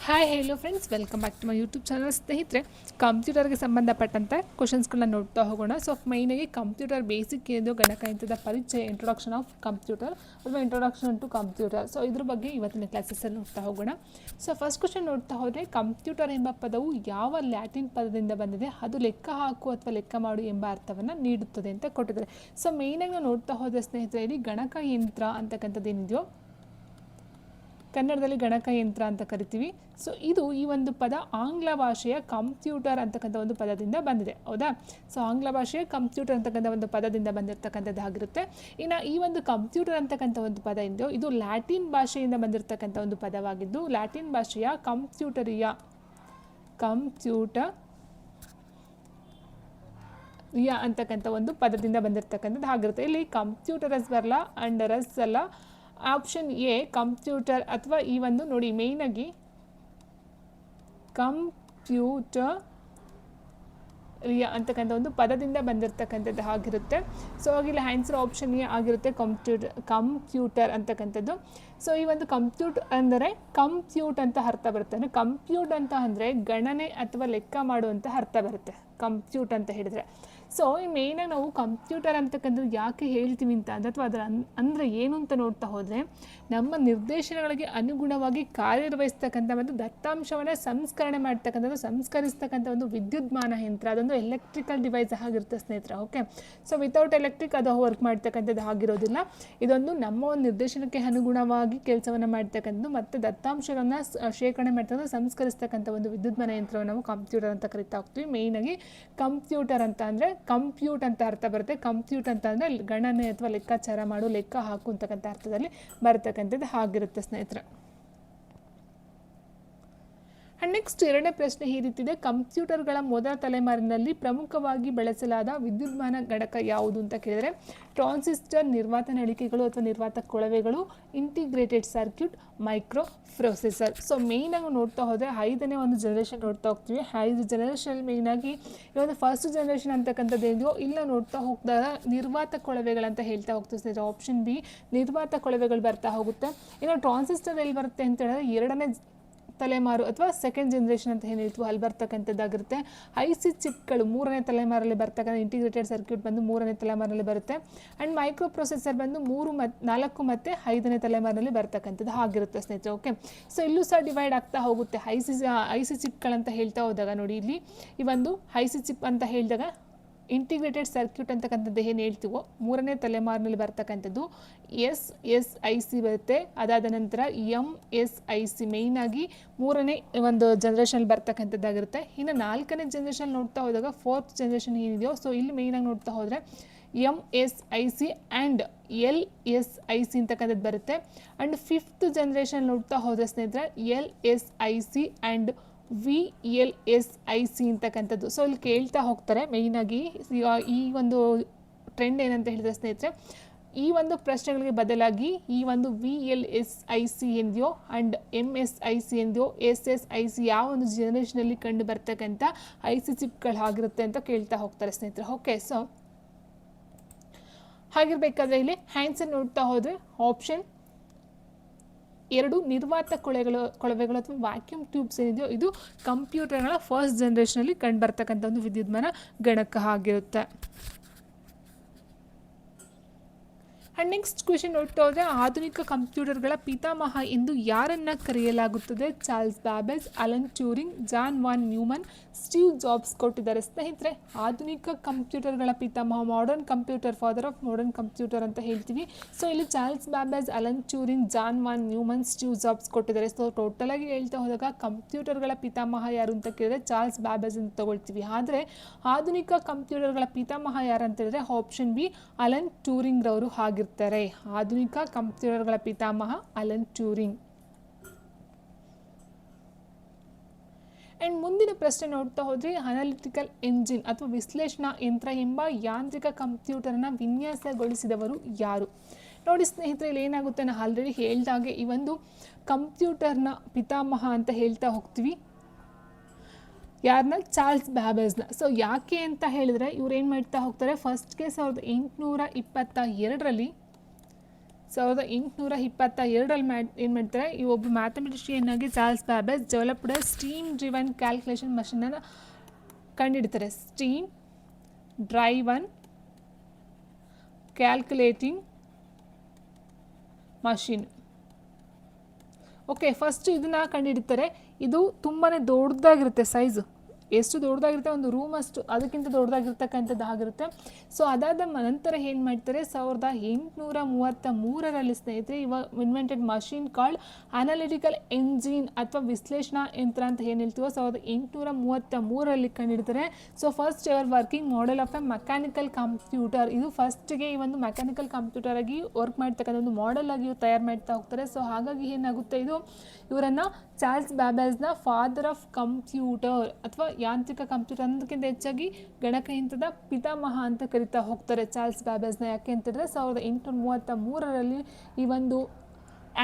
Hi hello friends, welcome back to my YouTube channel. ಸ್ನೇಹಿತರೆ, ಕಂಪ್ಯೂಟರ್ಗೆ ಸಂಬಂಧಪಟ್ಟಂತೆ ಕ್ವಶನ್ಸ್ಗಳನ್ನ ನೋಡ್ತಾ ಹೋಗೋಣ. ಸೊ ಮೈನಾಗಿ ಕಂಪ್ಯೂಟರ್ ಬೇಸಿಕ್ ಏನು ಗಣಕಯಂತ್ರದ ಪರಿಚಯ, ಇಂಟ್ರೊಡಕ್ಷನ್ ಆಫ್ ಕಂಪ್ಯೂಟರ್ ಅಥವಾ ಇಂಟ್ರೊಡಕ್ಷನ್ ಟು ಕಂಪ್ಯೂಟರ್. ಸೊ ಇದ್ರ ಬಗ್ಗೆ ಇವತ್ತಿನ ಕ್ಲಾಸಸ್ಸಲ್ಲಿ ನೋಡ್ತಾ ಹೋಗೋಣ. ಸೊ ಫಸ್ಟ್ ಕ್ವಶನ್ ನೋಡ್ತಾ ಹೋದರೆ, ಕಂಪ್ಯೂಟರ್ ಎಂಬ ಪದವು ಯಾವ ಲ್ಯಾಟಿನ್ ಪದದಿಂದ ಬಂದಿದೆ? ಅದು ಲೆಕ್ಕ ಹಾಕು ಅಥವಾ ಲೆಕ್ಕ ಮಾಡು ಎಂಬ ಅರ್ಥವನ್ನು ನೀಡುತ್ತದೆ ಅಂತ ಕೊಟ್ಟಿದ್ದಾರೆ. ಸೊ ಮೈನಾಗಿ ನಾವು ನೋಡ್ತಾ ಹೋದರೆ ಸ್ನೇಹಿತರೆ, ಇಲ್ಲಿ ಗಣಕಯಂತ್ರ ಅಂತಕ್ಕಂಥದ್ದು ಏನಿದೆಯೋ ಕನ್ನಡದಲ್ಲಿ ಗಣಕಯಂತ್ರ ಅಂತ ಕರಿತೀವಿ. ಸೊ ಇದು ಈ ಒಂದು ಪದ ಆಂಗ್ಲ ಭಾಷೆಯ ಕಂಪ್ಯೂಟರ್ ಅಂತಕ್ಕಂಥ ಒಂದು ಪದದಿಂದ ಬಂದಿದೆ, ಹೌದಾ? ಸೊ ಆಂಗ್ಲ ಭಾಷೆಯ ಕಂಪ್ಯೂಟರ್ ಅಂತಕ್ಕಂಥ ಒಂದು ಪದದಿಂದ ಬಂದಿರತಕ್ಕಂಥದ್ದಾಗಿರುತ್ತೆ. ಇನ್ನು ಈ ಒಂದು ಕಂಪ್ಯೂಟರ್ ಅಂತಕ್ಕಂಥ ಒಂದು ಪದ ಇಂದು ಇದು ಲ್ಯಾಟಿನ್ ಭಾಷೆಯಿಂದ ಬಂದಿರತಕ್ಕಂಥ ಒಂದು ಪದವಾಗಿದ್ದು, ಲ್ಯಾಟಿನ್ ಭಾಷೆಯ ಕಂಪ್ಯೂಟರಿಯ ಅಂತಕ್ಕಂಥ ಒಂದು ಪದದಿಂದ ಬಂದಿರತಕ್ಕಂಥದ್ದು ಆಗಿರುತ್ತೆ. ಇಲ್ಲಿ ಕಂಪ್ಯೂಟರಸ್ ಬರಲ್ಲ, ಅಂಡರಸ್ ಅಲ್ಲ. ಆಪ್ಷನ್ ಎ ಕಂಪ್ಯೂಟರ್ ಅಥವಾ ಈ ಒಂದು ನೋಡಿ ಮೇಯ್ನಾಗಿ ಕಂಪ್ಯೂಟರ್ ಅಂತಕ್ಕಂಥ ಒಂದು ಪದದಿಂದ ಬಂದಿರತಕ್ಕಂಥದ್ದು ಆಗಿರುತ್ತೆ. ಸೊ ಇಲ್ಲಿ ಆನ್ಸರ್ ಆಪ್ಷನ್ ಎ ಆಗಿರುತ್ತೆ, ಕಂಪ್ಯೂಟರ್ ಅಂತಕ್ಕಂಥದ್ದು. ಸೊ ಈ ಒಂದು ಕಂಪ್ಯೂಟರ್ ಅಂದರೆ ಕಂಪ್ಯೂಟ್ ಅಂತ ಅರ್ಥ ಬರುತ್ತೆ. ಅಂದರೆ ಕಂಪ್ಯೂಟ್ ಅಂತ ಅಂದರೆ ಗಣನೆ ಅಥವಾ ಲೆಕ್ಕ ಮಾಡುವಂಥ ಅರ್ಥ ಬರುತ್ತೆ ಕಂಪ್ಯೂಟ್ ಅಂತ ಹೇಳಿದರೆ. ಸೊ ಈ ಮೇಯ್ನಾಗಿ ನಾವು ಕಂಪ್ಯೂಟರ್ ಅಂತಕ್ಕಂಥದ್ದು ಯಾಕೆ ಹೇಳ್ತೀವಿ ಅಂತ ಅಥವಾ ಅದರ ಅಂದರೆ ಏನು ಅಂತ ನೋಡ್ತಾ ಹೋದರೆ, ನಮ್ಮ ನಿರ್ದೇಶನಗಳಿಗೆ ಅನುಗುಣವಾಗಿ ಕಾರ್ಯನಿರ್ವಹಿಸ್ತಕ್ಕಂಥ ಒಂದು ದತ್ತಾಂಶವನ್ನು ಸಂಸ್ಕರಿಸ್ತಕ್ಕಂಥ ಒಂದು ವಿದ್ಯುನ್ಮಾನ ಯಂತ್ರ, ಅದೊಂದು ಎಲೆಕ್ಟ್ರಿಕಲ್ ಡಿವೈಸ್ ಆಗಿರುತ್ತೆ ಸ್ನೇಹಿತರೆ. ಓಕೆ, ಸೊ ವಿತೌಟ್ ಎಲೆಕ್ಟ್ರಿಕ್ ಅದು ವರ್ಕ್ ಮಾಡ್ತಕ್ಕಂಥದ್ದು ಆಗಿರೋದಿಲ್ಲ. ಇದೊಂದು ನಮ್ಮ ಒಂದು ನಿರ್ದೇಶನಕ್ಕೆ ಅನುಗುಣವಾಗಿ ಕೆಲಸವನ್ನು ಮಾಡ್ತಕ್ಕಂಥದ್ದು ಮತ್ತು ದತ್ತಾಂಶಗಳನ್ನು ಶೇಖರಣೆ ಮಾಡ್ತಕ್ಕಂಥ ಸಂಸ್ಕರಿಸ್ತಕ್ಕಂಥ ಒಂದು ವಿದ್ಯುನ್ಮಾನ ಯಂತ್ರವನ್ನು ನಾವು ಕಂಪ್ಯೂಟರ್ ಅಂತ ಕರಿತಾ ಹೋಗ್ತೀವಿ. ಮೇಯ್ನಾಗಿ ಕಂಪ್ಯೂಟರ್ ಅಂತ ಅಂದರೆ ಕಂಪ್ಯೂಟ್ ಅಂತ ಅರ್ಥ ಬರುತ್ತೆ. ಕಂಪ್ಯೂಟ್ ಅಂತ ಅಂದರೆ ಗಣನೆ ಅಥವಾ ಲೆಕ್ಕಾಚಾರ ಮಾಡು, ಲೆಕ್ಕ ಹಾಕು ಅಂತಕ್ಕಂಥ ಅರ್ಥದಲ್ಲಿ ಬರ್ತಕ್ಕಂಥದ್ದು ಆಗಿರುತ್ತೆ ಸ್ನೇಹಿತರೆ. ಆ್ಯಂಡ್ ನೆಕ್ಸ್ಟ್ ಎರಡನೇ ಪ್ರಶ್ನೆ ಈ ರೀತಿದೆ, ಕಂಪ್ಯೂಟರ್ಗಳ ಮೊದಲ ತಲೆಮಾರಿನಲ್ಲಿ ಪ್ರಮುಖವಾಗಿ ಬಳಸಲಾದ ವಿದ್ಯುನ್ಮಾನ ಘಟಕ ಯಾವುದು ಅಂತ ಕೇಳಿದರೆ, ಟ್ರಾನ್ಸಿಸ್ಟರ್, ನಿರ್ವಾತ ನಳಿಕೆಗಳು ಅಥವಾ ನಿರ್ವಾತ ಕೊಳವೆಗಳು, integrated circuit, microprocessor. So ಮೇಯ್ನಾಗಿ ನೋಡ್ತಾ ಹೋದರೆ 5ನೇ ಒಂದು ಜನರೇಷನ್ ನೋಡ್ತಾ ಹೋಗ್ತೀವಿ. 5 ಜನರೇಷನ್ ಮೇಯ್ನಾಗಿ ಈ ಒಂದು ಫಸ್ಟ್ ಜನರೇಷನ್ ಅಂತಕ್ಕಂಥದ್ದು ಏನಿದೆಯೋ ಇಲ್ಲ ನೋಡ್ತಾ ಹೋಗ್ದಾಗ ನಿರ್ವಾತ ಕೊಳವೆಗಳಂತ ಹೇಳ್ತಾ ಹೋಗ್ತೀವಿ. ಆಪ್ಷನ್ ಬಿ ನಿರ್ವಾತ ಕೊಳವೆಗಳು ಬರ್ತಾ ಹೋಗುತ್ತೆ. ಇನ್ನು ಟ್ರಾನ್ಸಿಸ್ಟರ್ ಎಲ್ಲಿ ಬರುತ್ತೆ ಅಂತ ಹೇಳಿದ್ರೆ 2ನೇ ತಲೆಮಾರು ಅಥವಾ ಸೆಕೆಂಡ್ ಜನರೇಷನ್ ಅಂತ ಏನು ಹೇಳ್ತೀವಿ ಅಲ್ಲಿ ಬರ್ತಕ್ಕಂಥದ್ದಾಗಿರುತ್ತೆ. IC ಚಿಪ್ಗಳು 3ನೇ ತಲೆಮಾರಲ್ಲಿ ಬರ್ತಕ್ಕಂಥ, ಇಂಟಿಗ್ರೇಟೆಡ್ ಸರ್ಕ್ಯೂಟ್ ಬಂದು 3ನೇ ತಲೆಮಾರಲ್ಲಿ ಬರುತ್ತೆ. ಆ್ಯಂಡ್ ಮೈಕ್ರೋ ಪ್ರೊಸೆಸರ್ ಬಂದು 3, 4 ಮತ್ತು 5ನೇ ತಲೆಮಾರಿನಲ್ಲಿ ಬರ್ತಕ್ಕಂಥದ್ದು ಆಗಿರುತ್ತೆ ಸ್ನೇಹಿತರೆ. ಓಕೆ, ಸೊ ಇಲ್ಲೂ ಸಹ ಡಿವೈಡ್ ಆಗ್ತಾ ಹೋಗುತ್ತೆ. IC ಚಿಪ್ಗಳಂತ ಹೇಳ್ತಾ ಹೋದಾಗ ನೋಡಿ, ಇಲ್ಲಿ ಈ ಒಂದು IC ಚಿಪ್ ಅಂತ ಹೇಳಿದಾಗ ಇಂಟಿಗ್ರೇಟೆಡ್ ಸರ್ಕ್ಯೂಟ್ ಅಂತಕ್ಕಂಥದ್ದು ಏನು ಹೇಳ್ತೀವೋ 3ನೇ ತಲೆಮಾರಿನಲ್ಲಿ ಬರ್ತಕ್ಕಂಥದ್ದು SSIC ಬರುತ್ತೆ. ಅದಾದ ನಂತರ MSIC ಮೇಯ್ನಾಗಿ 3ನೇ ಒಂದು ಜನರೇಷನ್ ಬರ್ತಕ್ಕಂಥದ್ದಾಗಿರುತ್ತೆ. ಇನ್ನು 4ನೇ ಜನರೇಷನ್ ನೋಡ್ತಾ ಹೋದಾಗ 4th ಜನರೇಷನ್ ಏನಿದೆಯೋ, ಸೊ ಇಲ್ಲಿ ಮೇಯ್ನಾಗಿ ನೋಡ್ತಾ ಹೋದರೆ MSIC ಆ್ಯಂಡ್ LSIC ಅಂತಕ್ಕಂಥದ್ದು ಬರುತ್ತೆ. ಆ್ಯಂಡ್ 5th ಜನರೇಷನ್ ನೋಡ್ತಾ ಹೋದರೆ ಸ್ನೇಹಿತರೆ LSIC ಆ್ಯಂಡ್ VLSIC ಅಂತಕ್ಕಂಥದ್ದು. ಸೊ ಇಲ್ಲಿ ಕೇಳ್ತಾ ಹೋಗ್ತಾರೆ ಮೇಯ್ನಾಗಿ ಈ ಒಂದು ಟ್ರೆಂಡ್ ಏನಂತ ಹೇಳಿದ್ರೆ ಸ್ನೇಹಿತರೆ, ಈ ಒಂದು ಪ್ರಶ್ನೆಗಳಿಗೆ ಬದಲಾಗಿ ಈ ಒಂದು VLSIC ಏನಿದೆಯೋ ಆ್ಯಂಡ್ MSIC ಏನಿದೆಯೋ SSIC ಯಾವ ಒಂದು ಜನರೇಷನಲ್ಲಿ ಕಂಡು ಬರ್ತಕ್ಕಂಥ IC ಚಿಪ್ಗಳಾಗಿರುತ್ತೆ ಅಂತ ಕೇಳ್ತಾ ಹೋಗ್ತಾರೆ ಸ್ನೇಹಿತರೆ. ಓಕೆ, ಸೊ ಹಾಗಿರ್ಬೇಕಾದ್ರೆ ಇಲ್ಲಿ ಆನ್ಸರ್ ನೋಡ್ತಾ ಹೋದರೆ ಆಪ್ಷನ್ 2 ನಿರ್ವಾತ ಕೊಳವೆಗಳು ಅಥವಾ ವ್ಯಾಕ್ಯೂಮ್ ಟ್ಯೂಬ್ಸ್ ಏನಿದೆಯೋ ಇದು ಕಂಪ್ಯೂಟರ್ಗಳ ಫಸ್ಟ್ ಜನರೇಷನಲ್ಲಿ ಕಂಡು ಬರ್ತಕ್ಕಂಥ ಒಂದು ವಿದ್ಯುನ್ಮಾನ ಗಣಕ ಆಗಿರುತ್ತೆ. ಆ್ಯಂಡ್ ನೆಕ್ಸ್ಟ್ ಕ್ವೆಶನ್ ನೋಡ್ತಾ ಹೋದರೆ, ಆಧುನಿಕ ಕಂಪ್ಯೂಟರ್ಗಳ ಪಿತಾಮಹ ಎಂದು ಯಾರನ್ನು ಕರೆಯಲಾಗುತ್ತದೆ? Charles Babbage, Alan Turing, John von Neumann, Steve Jobs ಕೊಟ್ಟಿದ್ದಾರೆ ಸ್ನೇಹಿತರೆ. ಆಧುನಿಕ ಕಂಪ್ಯೂಟರ್ಗಳ ಪಿತಾಮಹ, modern computer, father of modern computer ಅಂತ ಹೇಳ್ತೀವಿ. ಸೊ ಇಲ್ಲಿ Charles Babbage, Alan Turing, John von Neumann, Steve Jobs ಕೊಟ್ಟಿದ್ದಾರೆ. ಸೊ ಟೋಟಲಾಗಿ ಹೇಳ್ತಾ ಹೋದಾಗ ಕಂಪ್ಯೂಟರ್ಗಳ ಪಿತಾಮಹ ಯಾರು ಅಂತ ಕೇಳಿದ್ರೆ ಚಾರ್ಲ್ಸ್ ಬ್ಯಾಬೇಜ್ ಅಂತ ತಗೊಳ್ತೀವಿ. ಆದರೆ ಆಧುನಿಕ ಕಂಪ್ಯೂಟರ್ಗಳ ಪಿತಾಮಹ ಯಾರು ಅಂತ ಹೇಳಿದ್ರೆ ಆಪ್ಷನ್ ಬಿ ಅಲನ್ ಟ್ಯೂರಿಂಗ್ ರವರು ಆಗಿರ್ತಾರೆ. ಆಧುನಿಕ ಕಂಪ್ಯೂಟರ್ಗಳ ಪಿತಾಮಹ ಅಲನ್ ಟ್ಯೂರಿಂಗ್. ಆ್ಯಂಡ್ ಮುಂದಿನ ಪ್ರಶ್ನೆ ನೋಡ್ತಾ ಹೋದರೆ, ಅನಾಲಿಟಿಕಲ್ ಎಂಜಿನ್ ಅಥವಾ ವಿಶ್ಲೇಷಣಾ ಯಂತ್ರ ಎಂಬ ಯಾಂತ್ರಿಕ ಕಂಪ್ಯೂಟರ್ನ ವಿನ್ಯಾಸಗೊಳಿಸಿದವರು ಯಾರು? ನೋಡಿ ಸ್ನೇಹಿತರೆ, ಇಲ್ಲಿ ಏನಾಗುತ್ತೆ, ನಾನು ಆಲ್ರೆಡಿ ಹೇಳ್ದಾಗೆ ಈ ಒಂದು ಕಂಪ್ಯೂಟರ್ನ ಪಿತಾಮಹ ಅಂತ ಹೇಳ್ತಾ ಹೋಗ್ತೀವಿ. ಯಾರನ್ನ? ಚಾರ್ಲ್ಸ್ ಬ್ಯಾಬೇಜ್ನ. ಸೊ ಯಾಕೆ ಅಂತ ಹೇಳಿದ್ರೆ ಇವ್ರು ಏನು ಮಾಡ್ತಾ ಹೋಗ್ತಾರೆ, ಫಸ್ಟ್ಗೆ 1822 1822ರಲ್ಲಿ ಏನು ಮಾಡ್ತಾರೆ, ಈ ಒಬ್ಬ ಮ್ಯಾಥಮೆಟಿಷಿಯನ್ ಆಗಿ Charles Babbage developed steam driven calculation ಮಷೀನನ್ನು ಕಂಡುಹಿಡಿತಾರೆ. Steam driven calculating machine. Okay, first ಇದನ್ನು ಕಂಡುಹಿಡಿತಾರೆ. ಇದು ತುಂಬಾ ದೊಡ್ಡದಾಗಿರುತ್ತೆ ಸೈಜು. ಎಷ್ಟು ದೊಡ್ಡದಾಗಿರುತ್ತೆ, ಒಂದು ರೂಮ್ ಅಷ್ಟು ಅದಕ್ಕಿಂತ ದೊಡ್ಡದಾಗಿರ್ತಕ್ಕಂಥದ್ದು ಆಗಿರುತ್ತೆ. ಸೊ ಅದಾದ ನಂತರ ಏನು ಮಾಡ್ತಾರೆ, 1833ರಲ್ಲಿ ಸ್ನೇಹಿತರೆ invented machine called analytical engine ಅಥವಾ ವಿಶ್ಲೇಷಣಾ ಯಂತ್ರ ಅಂತ ಏನು ಹೇಳ್ತೀವೋ 1833ರಲ್ಲಿ ಕಂಡುಹಿಡ್ತಾರೆ. So first ever working model of a mechanical computer. ಇದು ಫಸ್ಟ್ಗೆ ಈ ಒಂದು ಮೆಕ್ಯಾನಿಕಲ್ ಕಂಪ್ಯೂಟರ್ ಆಗಿ ವರ್ಕ್ ಮಾಡ್ತಕ್ಕಂಥ ಒಂದು ಮಾಡೆಲ್ ಆಗಿ ತಯಾರು ಮಾಡ್ತಾ ಹೋಗ್ತಾರೆ. ಸೊ ಹಾಗಾಗಿ ಏನಾಗುತ್ತೆ, ಇದು ಇವರನ್ನು ಚಾರ್ಲ್ಸ್ ಬ್ಯಾಬೇಜ್ನ ಫಾದರ್ ಆಫ್ ಕಂಪ್ಯೂಟರ್ ಅಥವಾ ಯಾಂತ್ರಿಕ ಕಂಪ್ಯೂಟರ್ ಅನ್ನೋದಕ್ಕಿಂತ ಹೆಚ್ಚಾಗಿ ಗಣಕಯಂತ್ರದ ಪಿತಾಮಹ ಅಂತ ಕರಿತಾ ಹೋಗ್ತಾರೆ ಚಾರ್ಲ್ಸ್ ಬ್ಯಾಬೇಜ್ನ. ಯಾಕೆ ಅಂತಂದರೆ 1833ರಲ್ಲಿ ಈ ಒಂದು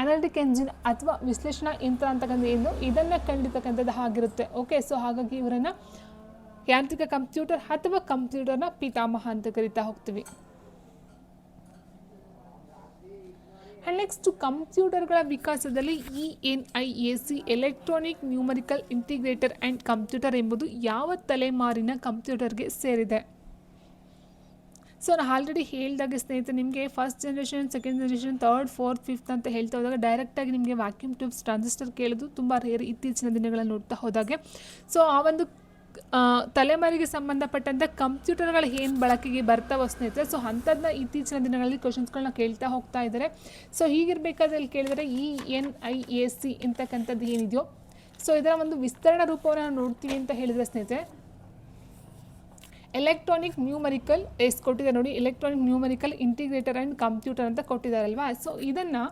ಅನಾಲಿಟಿಕ್ ಎಂಜಿನ್ ಅಥವಾ ವಿಶ್ಲೇಷಣಾ ಯಂತ್ರ ಅಂತಕ್ಕಂಥ ಏನು ಇದನ್ನು ಕಂಡಿರ್ತಕ್ಕಂಥದ್ದು ಆಗಿರುತ್ತೆ. ಓಕೆ, ಸೊ ಹಾಗಾಗಿ ಇವರನ್ನು ಯಾಂತ್ರಿಕ ಕಂಪ್ಯೂಟರ್ ಅಥವಾ ಕಂಪ್ಯೂಟರ್ನ ಪಿತಾಮಹ ಅಂತ ಕರಿತಾ ಹೋಗ್ತೀವಿ. ಆ್ಯಂಡ್ ನೆಕ್ಸ್ಟ್ ಕಂಪ್ಯೂಟರ್ಗಳ ವಿಕಾಸದಲ್ಲಿ ENIAC electronic numerical integrator and computer ಎಂಬುದು ಯಾವ ತಲೆಮಾರಿನ ಕಂಪ್ಯೂಟರ್ಗೆ ಸೇರಿದೆ? ಸೊ ನಾನು ಆಲ್ರೆಡಿ ಹೇಳಿದಾಗೆ ಸ್ನೇಹಿತರೆ, ನಿಮಗೆ first generation, second generation, third, fourth, fifth ಅಂತ ಹೇಳ್ತಾ ಹೋದಾಗ ಡೈರೆಕ್ಟಾಗಿ ನಿಮಗೆ ವ್ಯಾಕ್ಯೂಮ್ ಟ್ಯೂಬ್ಸ್ ಟ್ರಾನ್ಸಿಸ್ಟರ್ ಕೇಳೋದು ತುಂಬ ರೇರ್ ಇತ್ತೀಚಿನ ದಿನಗಳಲ್ಲಿ ನೋಡ್ತಾ ಹೋದಾಗೆ. ಸೊ ಆ ಒಂದು ತಲೆಮಾರಿಗೆ ಸಂಬಂಧಪಟ್ಟಂಥ ಕಂಪ್ಯೂಟರ್ಗಳು ಏನು ಬಳಕೆಗೆ ಬರ್ತಾವೋ ಸ್ನೇಹಿತರೆ, ಸೊ ಅಂಥದ್ದನ್ನ ಇತ್ತೀಚಿನ ದಿನಗಳಲ್ಲಿ ಕ್ವಶನ್ಸ್ಗಳನ್ನ ಕೇಳ್ತಾ ಹೋಗ್ತಾ ಇದ್ದಾರೆ. ಸೊ ಹೀಗಿರಬೇಕಾದ್ರೆ ಕೇಳಿದರೆ ENIAC ಅಂತಕ್ಕಂಥದ್ದು ಏನಿದೆಯೋ, ಸೊ ಇದರ ಒಂದು ವಿಸ್ತರಣಾ ರೂಪವನ್ನು ನಾವು ನೋಡ್ತೀವಿ ಅಂತ ಹೇಳಿದರೆ ಸ್ನೇಹಿತರೆ, ಎಲೆಕ್ಟ್ರಾನಿಕ್ ನ್ಯೂಮರಿಕಲ್ ಎಷ್ಟು ಕೊಟ್ಟಿದ್ದಾರೆ ನೋಡಿ, electronic numerical integrator and computer ಅಂತ ಕೊಟ್ಟಿದ್ದಾರಲ್ವಾ. ಸೊ ಇದನ್ನು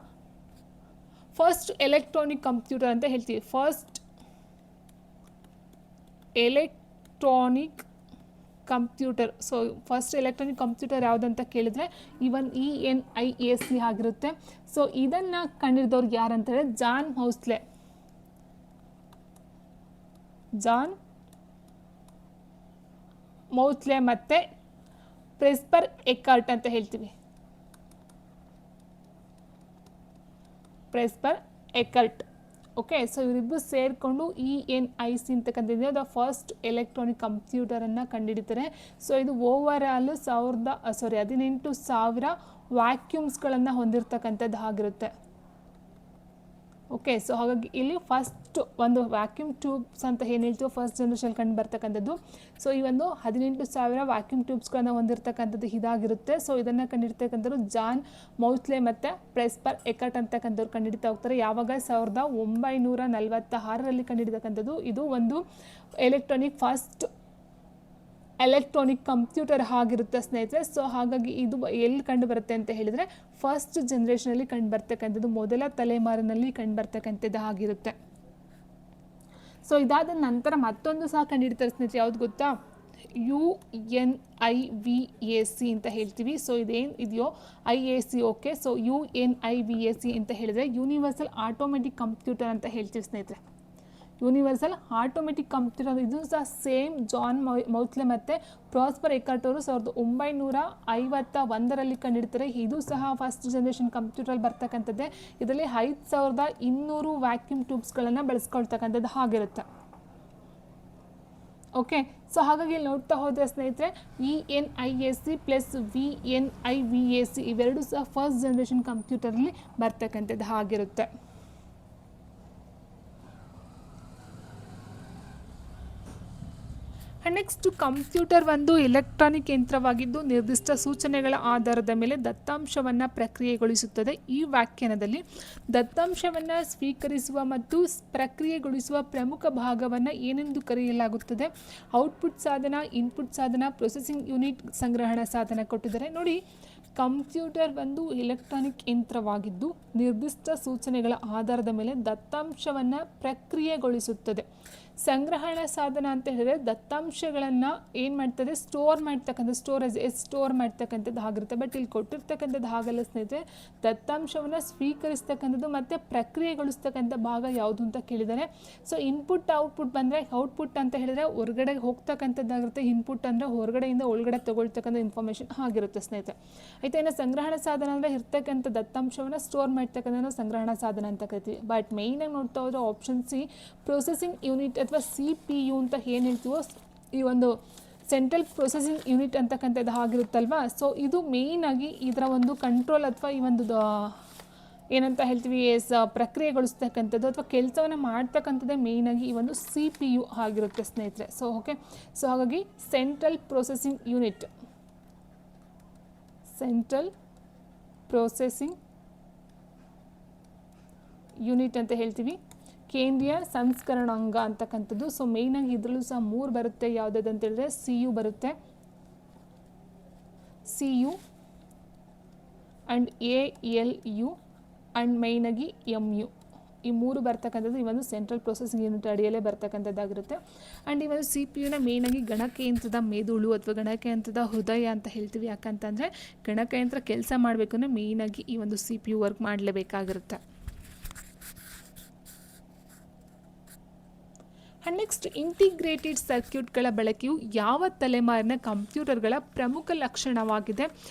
ಫಸ್ಟ್ ಎಲೆಕ್ಟ್ರಾನಿಕ್ ಕಂಪ್ಯೂಟರ್ ಅಂತ ಹೇಳ್ತೀವಿ. First electronic computer. So first electronic computer ಯಾವುದಂತ ಕೇಳಿದರೆ ENIAC ಆಗಿರುತ್ತೆ. ಸೊ ಇದನ್ನು ಕಂಡಿಡಿದವ್ರು ಯಾರಂತೇಳಿದ್ರೆ ಜಾನ್ ಮೌಸ್ಲೆ ಮತ್ತು ಪ್ರೆಸ್ಪರ್ ಎಕಾರ್ಟ್ ಅಂತ ಹೇಳ್ತೀವಿ. ಪ್ರೆಸ್ಪರ್ ಎಕಾರ್ಟ್. ಓಕೆ, ಸೊ ಇವರಿಬ್ಬರು ಸೇರಿಕೊಂಡು ENIC ಅಂತಕ್ಕಂಥದ್ದು ದ ಫಸ್ಟ್ ಎಲೆಕ್ಟ್ರಾನಿಕ್ ಕಂಪ್ಯೂಟರನ್ನು ಕಂಡುಹಿಡಿತಾರೆ. ಸೊ ಇದು ಓವರ್ ಆಲ್ 18,000 ವ್ಯಾಕ್ಯೂಮ್ಸ್ಗಳನ್ನು ಹೊಂದಿರತಕ್ಕಂಥದ್ದು ಆಗಿರುತ್ತೆ. ಓಕೆ, ಸೊ ಹಾಗಾಗಿ ಇಲ್ಲಿ ಫಸ್ಟ್ ಒಂದು ವ್ಯಾಕ್ಯೂಮ್ ಟ್ಯೂಬ್ಸ್ ಅಂತ ಏನು ಹೇಳ್ತೀವೋ ಫಸ್ಟ್ ಜನ್ರೇಷನ್ ಕಂಡು ಬರ್ತಕ್ಕಂಥದ್ದು. ಸೊ ಈ ಒಂದು 18,000 ವ್ಯಾಕ್ಯೂಮ್ ಟ್ಯೂಬ್ಸ್ಗಳನ್ನು ಹೊಂದಿರತಕ್ಕಂಥದ್ದು ಇದಾಗಿರುತ್ತೆ. ಸೊ ಇದನ್ನು ಕಂಡಿಡ್ತಕ್ಕಂಥದ್ದು ಜಾನ್ ಮೌಸ್ಲೆ ಮತ್ತು ಪ್ರೆಸ್ಪರ್ ಎಕಾರ್ಟ್ ಅಂತಕ್ಕಂಥವ್ರು ಕಂಡುಹಿಡಿತಾ ಹೋಗ್ತಾರೆ. ಯಾವಾಗ 1946ರಲ್ಲಿ ಕಂಡುಹಿಡಿತಕ್ಕಂಥದ್ದು. ಇದು ಒಂದು ಫಸ್ಟ್ ಎಲೆಕ್ಟ್ರಾನಿಕ್ ಕಂಪ್ಯೂಟರ್ ಆಗಿರುತ್ತೆ ಸ್ನೇಹಿತರೆ. ಸೊ ಹಾಗಾಗಿ ಇದು ಎಲ್ಲಿ ಕಂಡು ಬರುತ್ತೆ ಅಂತ ಹೇಳಿದರೆ ಫಸ್ಟ್ ಜನ್ರೇಷನಲ್ಲಿ ಕಂಡು ಬರ್ತಕ್ಕಂಥದ್ದು, ಮೊದಲ ತಲೆಮಾರಿನಲ್ಲಿ ಕಂಡು ಬರ್ತಕ್ಕಂಥದ್ದು ಆಗಿರುತ್ತೆ. ಸೊ ಇದಾದ ನಂತರ ಮತ್ತೊಂದು ಸಹ ಕಂಡುಹಿಡ್ತಾರೆ ಸ್ನೇಹಿತರೆ, ಯಾವ್ದು ಗೊತ್ತಾ, UNIVAC ಅಂತ ಹೇಳ್ತೀವಿ. ಸೊ ಇದೇನು ಇದೆಯೋ IAC. ಓಕೆ, ಸೊ UNIVAC ಅಂತ ಹೇಳಿದರೆ ಯೂನಿವರ್ಸಲ್ ಆಟೋಮೆಟಿಕ್ ಕಂಪ್ಯೂಟರ್ ಅಂತ ಹೇಳ್ತೀವಿ ಸ್ನೇಹಿತರೆ. ಯೂನಿವರ್ಸಲ್ ಆಟೋಮೆಟಿಕ್ ಕಂಪ್ಯೂಟರ್ ಇದು ಸಹ ಸೇಮ್ ಜಾನ್ ಮೌಸ್ಲೆ ಮತ್ತು ಪ್ರೆಸ್ಪರ್ ಎಕಾರ್ಟ್ ಅವರು 1951ರಲ್ಲಿ ಕಂಡುಹಿಡ್ತಾರೆ. ಇದು ಸಹ ಫಸ್ಟ್ ಜನ್ರೇಷನ್ ಕಂಪ್ಯೂಟರ್ ಬರ್ತಕ್ಕಂಥದ್ದೇ. ಇದರಲ್ಲಿ 5,200 ವ್ಯಾಕ್ಯೂಮ್ ಟ್ಯೂಬ್ಸ್ಗಳನ್ನು ಬಳಸ್ಕೊಳ್ತಕ್ಕಂಥದ್ದು ಆಗಿರುತ್ತೆ. ಓಕೆ, ಸೊ ಹಾಗಾಗಿ ನೋಡ್ತಾ ಹೋದರೆ ಸ್ನೇಹಿತರೆ ENIAC ಪ್ಲಸ್ VNIVAC ಇವೆರಡು ಸಹ ಫಸ್ಟ್ ಜನ್ರೇಷನ್ ಕಂಪ್ಯೂಟರಲ್ಲಿ ಬರ್ತಕ್ಕಂಥದ್ದು ಆಗಿರುತ್ತೆ. ನೆಕ್ಸ್ಟ್ ಕಂಪ್ಯೂಟರ್ ಒಂದು ಎಲೆಕ್ಟ್ರಾನಿಕ್ ಯಂತ್ರವಾಗಿದ್ದು ನಿರ್ದಿಷ್ಟ ಸೂಚನೆಗಳ ಆಧಾರದ ಮೇಲೆ ದತ್ತಾಂಶವನ್ನು ಪ್ರಕ್ರಿಯೆಗೊಳಿಸುತ್ತದೆ. ಈ ವ್ಯಾಖ್ಯಾನದಲ್ಲಿ ದತ್ತಾಂಶವನ್ನು ಸ್ವೀಕರಿಸುವ ಮತ್ತು ಪ್ರಕ್ರಿಯೆಗೊಳಿಸುವ ಪ್ರಮುಖ ಭಾಗವನ್ನು ಏನೆಂದು ಕರೆಯಲಾಗುತ್ತದೆ? ಔಟ್ಪುಟ್ ಸಾಧನ, ಇನ್ಪುಟ್ ಸಾಧನ, ಪ್ರೊಸೆಸಿಂಗ್ ಯೂನಿಟ್, ಸಂಗ್ರಹಣಾ ಸಾಧನ ಕೊಟ್ಟಿದ್ದಾರೆ ನೋಡಿ. ಕಂಪ್ಯೂಟರ್ ಒಂದು ಎಲೆಕ್ಟ್ರಾನಿಕ್ ಯಂತ್ರವಾಗಿದ್ದು ನಿರ್ದಿಷ್ಟ ಸೂಚನೆಗಳ ಆಧಾರದ ಮೇಲೆ ದತ್ತಾಂಶವನ್ನು ಪ್ರಕ್ರಿಯೆಗೊಳಿಸುತ್ತದೆ. ಸಂಗ್ರಹಣಾ ಸಾಧನ ಅಂತ ಹೇಳಿದರೆ ದತ್ತಾಂಶಗಳನ್ನು ಏನು ಮಾಡ್ತದೆ, ಸ್ಟೋರ್ ಮಾಡ್ತಕ್ಕಂಥದ್ದು ಆಗಿರುತ್ತೆ. ಬಟ್ ಇಲ್ಲಿ ಕೊಟ್ಟಿರ್ತಕ್ಕಂಥದ್ದು ಹಾಗಲ್ಲ ಸ್ನೇಹಿತರೆ, ದತ್ತಾಂಶವನ್ನು ಸ್ವೀಕರಿಸ್ತಕ್ಕಂಥದ್ದು ಮತ್ತು ಪ್ರಕ್ರಿಯೆಗೊಳಿಸ್ತಕ್ಕಂಥ ಭಾಗ ಯಾವುದು ಅಂತ ಕೇಳಿದ್ದಾರೆ. ಸೊ ಇನ್ಪುಟ್ ಔಟ್ಪುಟ್ ಬಂದರೆ, ಔಟ್ಪುಟ್ ಅಂತ ಹೇಳಿದರೆ ಹೊರಗಡೆ ಹೋಗ್ತಕ್ಕಂಥದ್ದಾಗಿರುತ್ತೆ, ಇನ್ಪುಟ್ ಅಂದರೆ ಹೊರಗಡೆಯಿಂದ ಒಳಗಡೆ ತಗೊಳ್ತಕ್ಕಂಥ ಇನ್ಫಾರ್ಮೇಷನ್ ಆಗಿರುತ್ತೆ ಸ್ನೇಹಿತರೆ. ಆಯಿತಾ. ಇನ್ನು ಸಂಗ್ರಹಣ ಸಾಧನ ಅಂದರೆ ಇರ್ತಕ್ಕಂಥ ದತ್ತಾಂಶವನ್ನು ಸ್ಟೋರ್ ಮಾಡ್ತಕ್ಕಂಥ ಸಂಗ್ರಹಣ ಸಾಧನ ಅಂತ ಕರಿತೀವಿ. ಬಟ್ ಮೇಯ್ನಾಗಿ ನೋಡ್ತಾ ಹೋದರೆ ಆಪ್ಷನ್ ಸಿ ಪ್ರೊಸೆಸಿಂಗ್ ಯೂನಿಟ್ ಅಥವಾ CPU ಅಂತ ಏನು ಹೇಳ್ತೀವೋ ಈ ಒಂದು ಸೆಂಟ್ರಲ್ ಪ್ರೊಸೆಸಿಂಗ್ ಯೂನಿಟ್ ಅಂತಕ್ಕಂಥದ್ದು ಆಗಿರುತ್ತಲ್ವಾ. ಸೊ ಇದು ಮೇಯ್ನಾಗಿ ಇದರ ಒಂದು ಕಂಟ್ರೋಲ್ ಅಥವಾ ಈ ಒಂದು ಏನಂತ ಹೇಳ್ತೀವಿ ಪ್ರಕ್ರಿಯೆಗೊಳಿಸ್ತಕ್ಕಂಥದ್ದು ಅಥವಾ ಕೆಲಸವನ್ನು ಮಾಡ್ತಕ್ಕಂಥದ್ದೇ ಮೇಯ್ನಾಗಿ ಈ ಒಂದು CPU ಆಗಿರುತ್ತೆ ಸ್ನೇಹಿತರೆ. ಸೊ ಓಕೆ, ಸೊ ಹಾಗಾಗಿ central processing unit, central processing unit ಅಂತ ಹೇಳ್ತೀವಿ. ಕೇಂದ್ರೀಯ ಸಂಸ್ಕರಣಾಂಗ ಅಂತಕ್ಕಂಥದ್ದು. ಸೊ ಮೇಯ್ನಾಗಿ ಇದರಲ್ಲೂ ಸಹ 3 ಬರುತ್ತೆ. ಯಾವುದಾದ್ರು ಅಂತ ಹೇಳಿದ್ರೆ CU ಬರುತ್ತೆ, CU ಆ್ಯಂಡ್ ALU ಆ್ಯಂಡ್ ಮೇಯ್ನಾಗಿ MU. ಈ 3 ಬರ್ತಕ್ಕಂಥದ್ದು ಈ ಒಂದು ಸೆಂಟ್ರಲ್ ಪ್ರೊಸೆಸಿಂಗ್ ಯೂನಿಟ್ ಅಡಿಯಲ್ಲೇ ಬರ್ತಕ್ಕಂಥದ್ದಾಗಿರುತ್ತೆ. ಆ್ಯಂಡ್ ಈ ಒಂದು CPU ಮೇಯ್ನಾಗಿ ಗಣಕಯಂತ್ರದ ಮೆದುಳು ಅಥವಾ ಗಣಕಯಂತ್ರದ ಹೃದಯ ಅಂತ ಹೇಳ್ತೀವಿ. ಯಾಕಂತಂದರೆ ಗಣಕಯಂತ್ರ ಕೆಲಸ ಮಾಡಬೇಕು ಅಂದರೆ ಮೇಯ್ನಾಗಿ ಈ ಒಂದು CPU ವರ್ಕ್ ಮಾಡಲೇಬೇಕಾಗಿರುತ್ತೆ. ಆ್ಯಂಡ್ ನೆಕ್ಸ್ಟ್ ಇಂಟಿಗ್ರೇಟೆಡ್ ಸರ್ಕ್ಯೂಟ್ಗಳ ಬಳಕೆಯು ಯಾವ ತಲೆಮಾರಿನ ಕಂಪ್ಯೂಟರ್ಗಳ ಪ್ರಮುಖ ಲಕ್ಷಣವಾಗಿದೆ?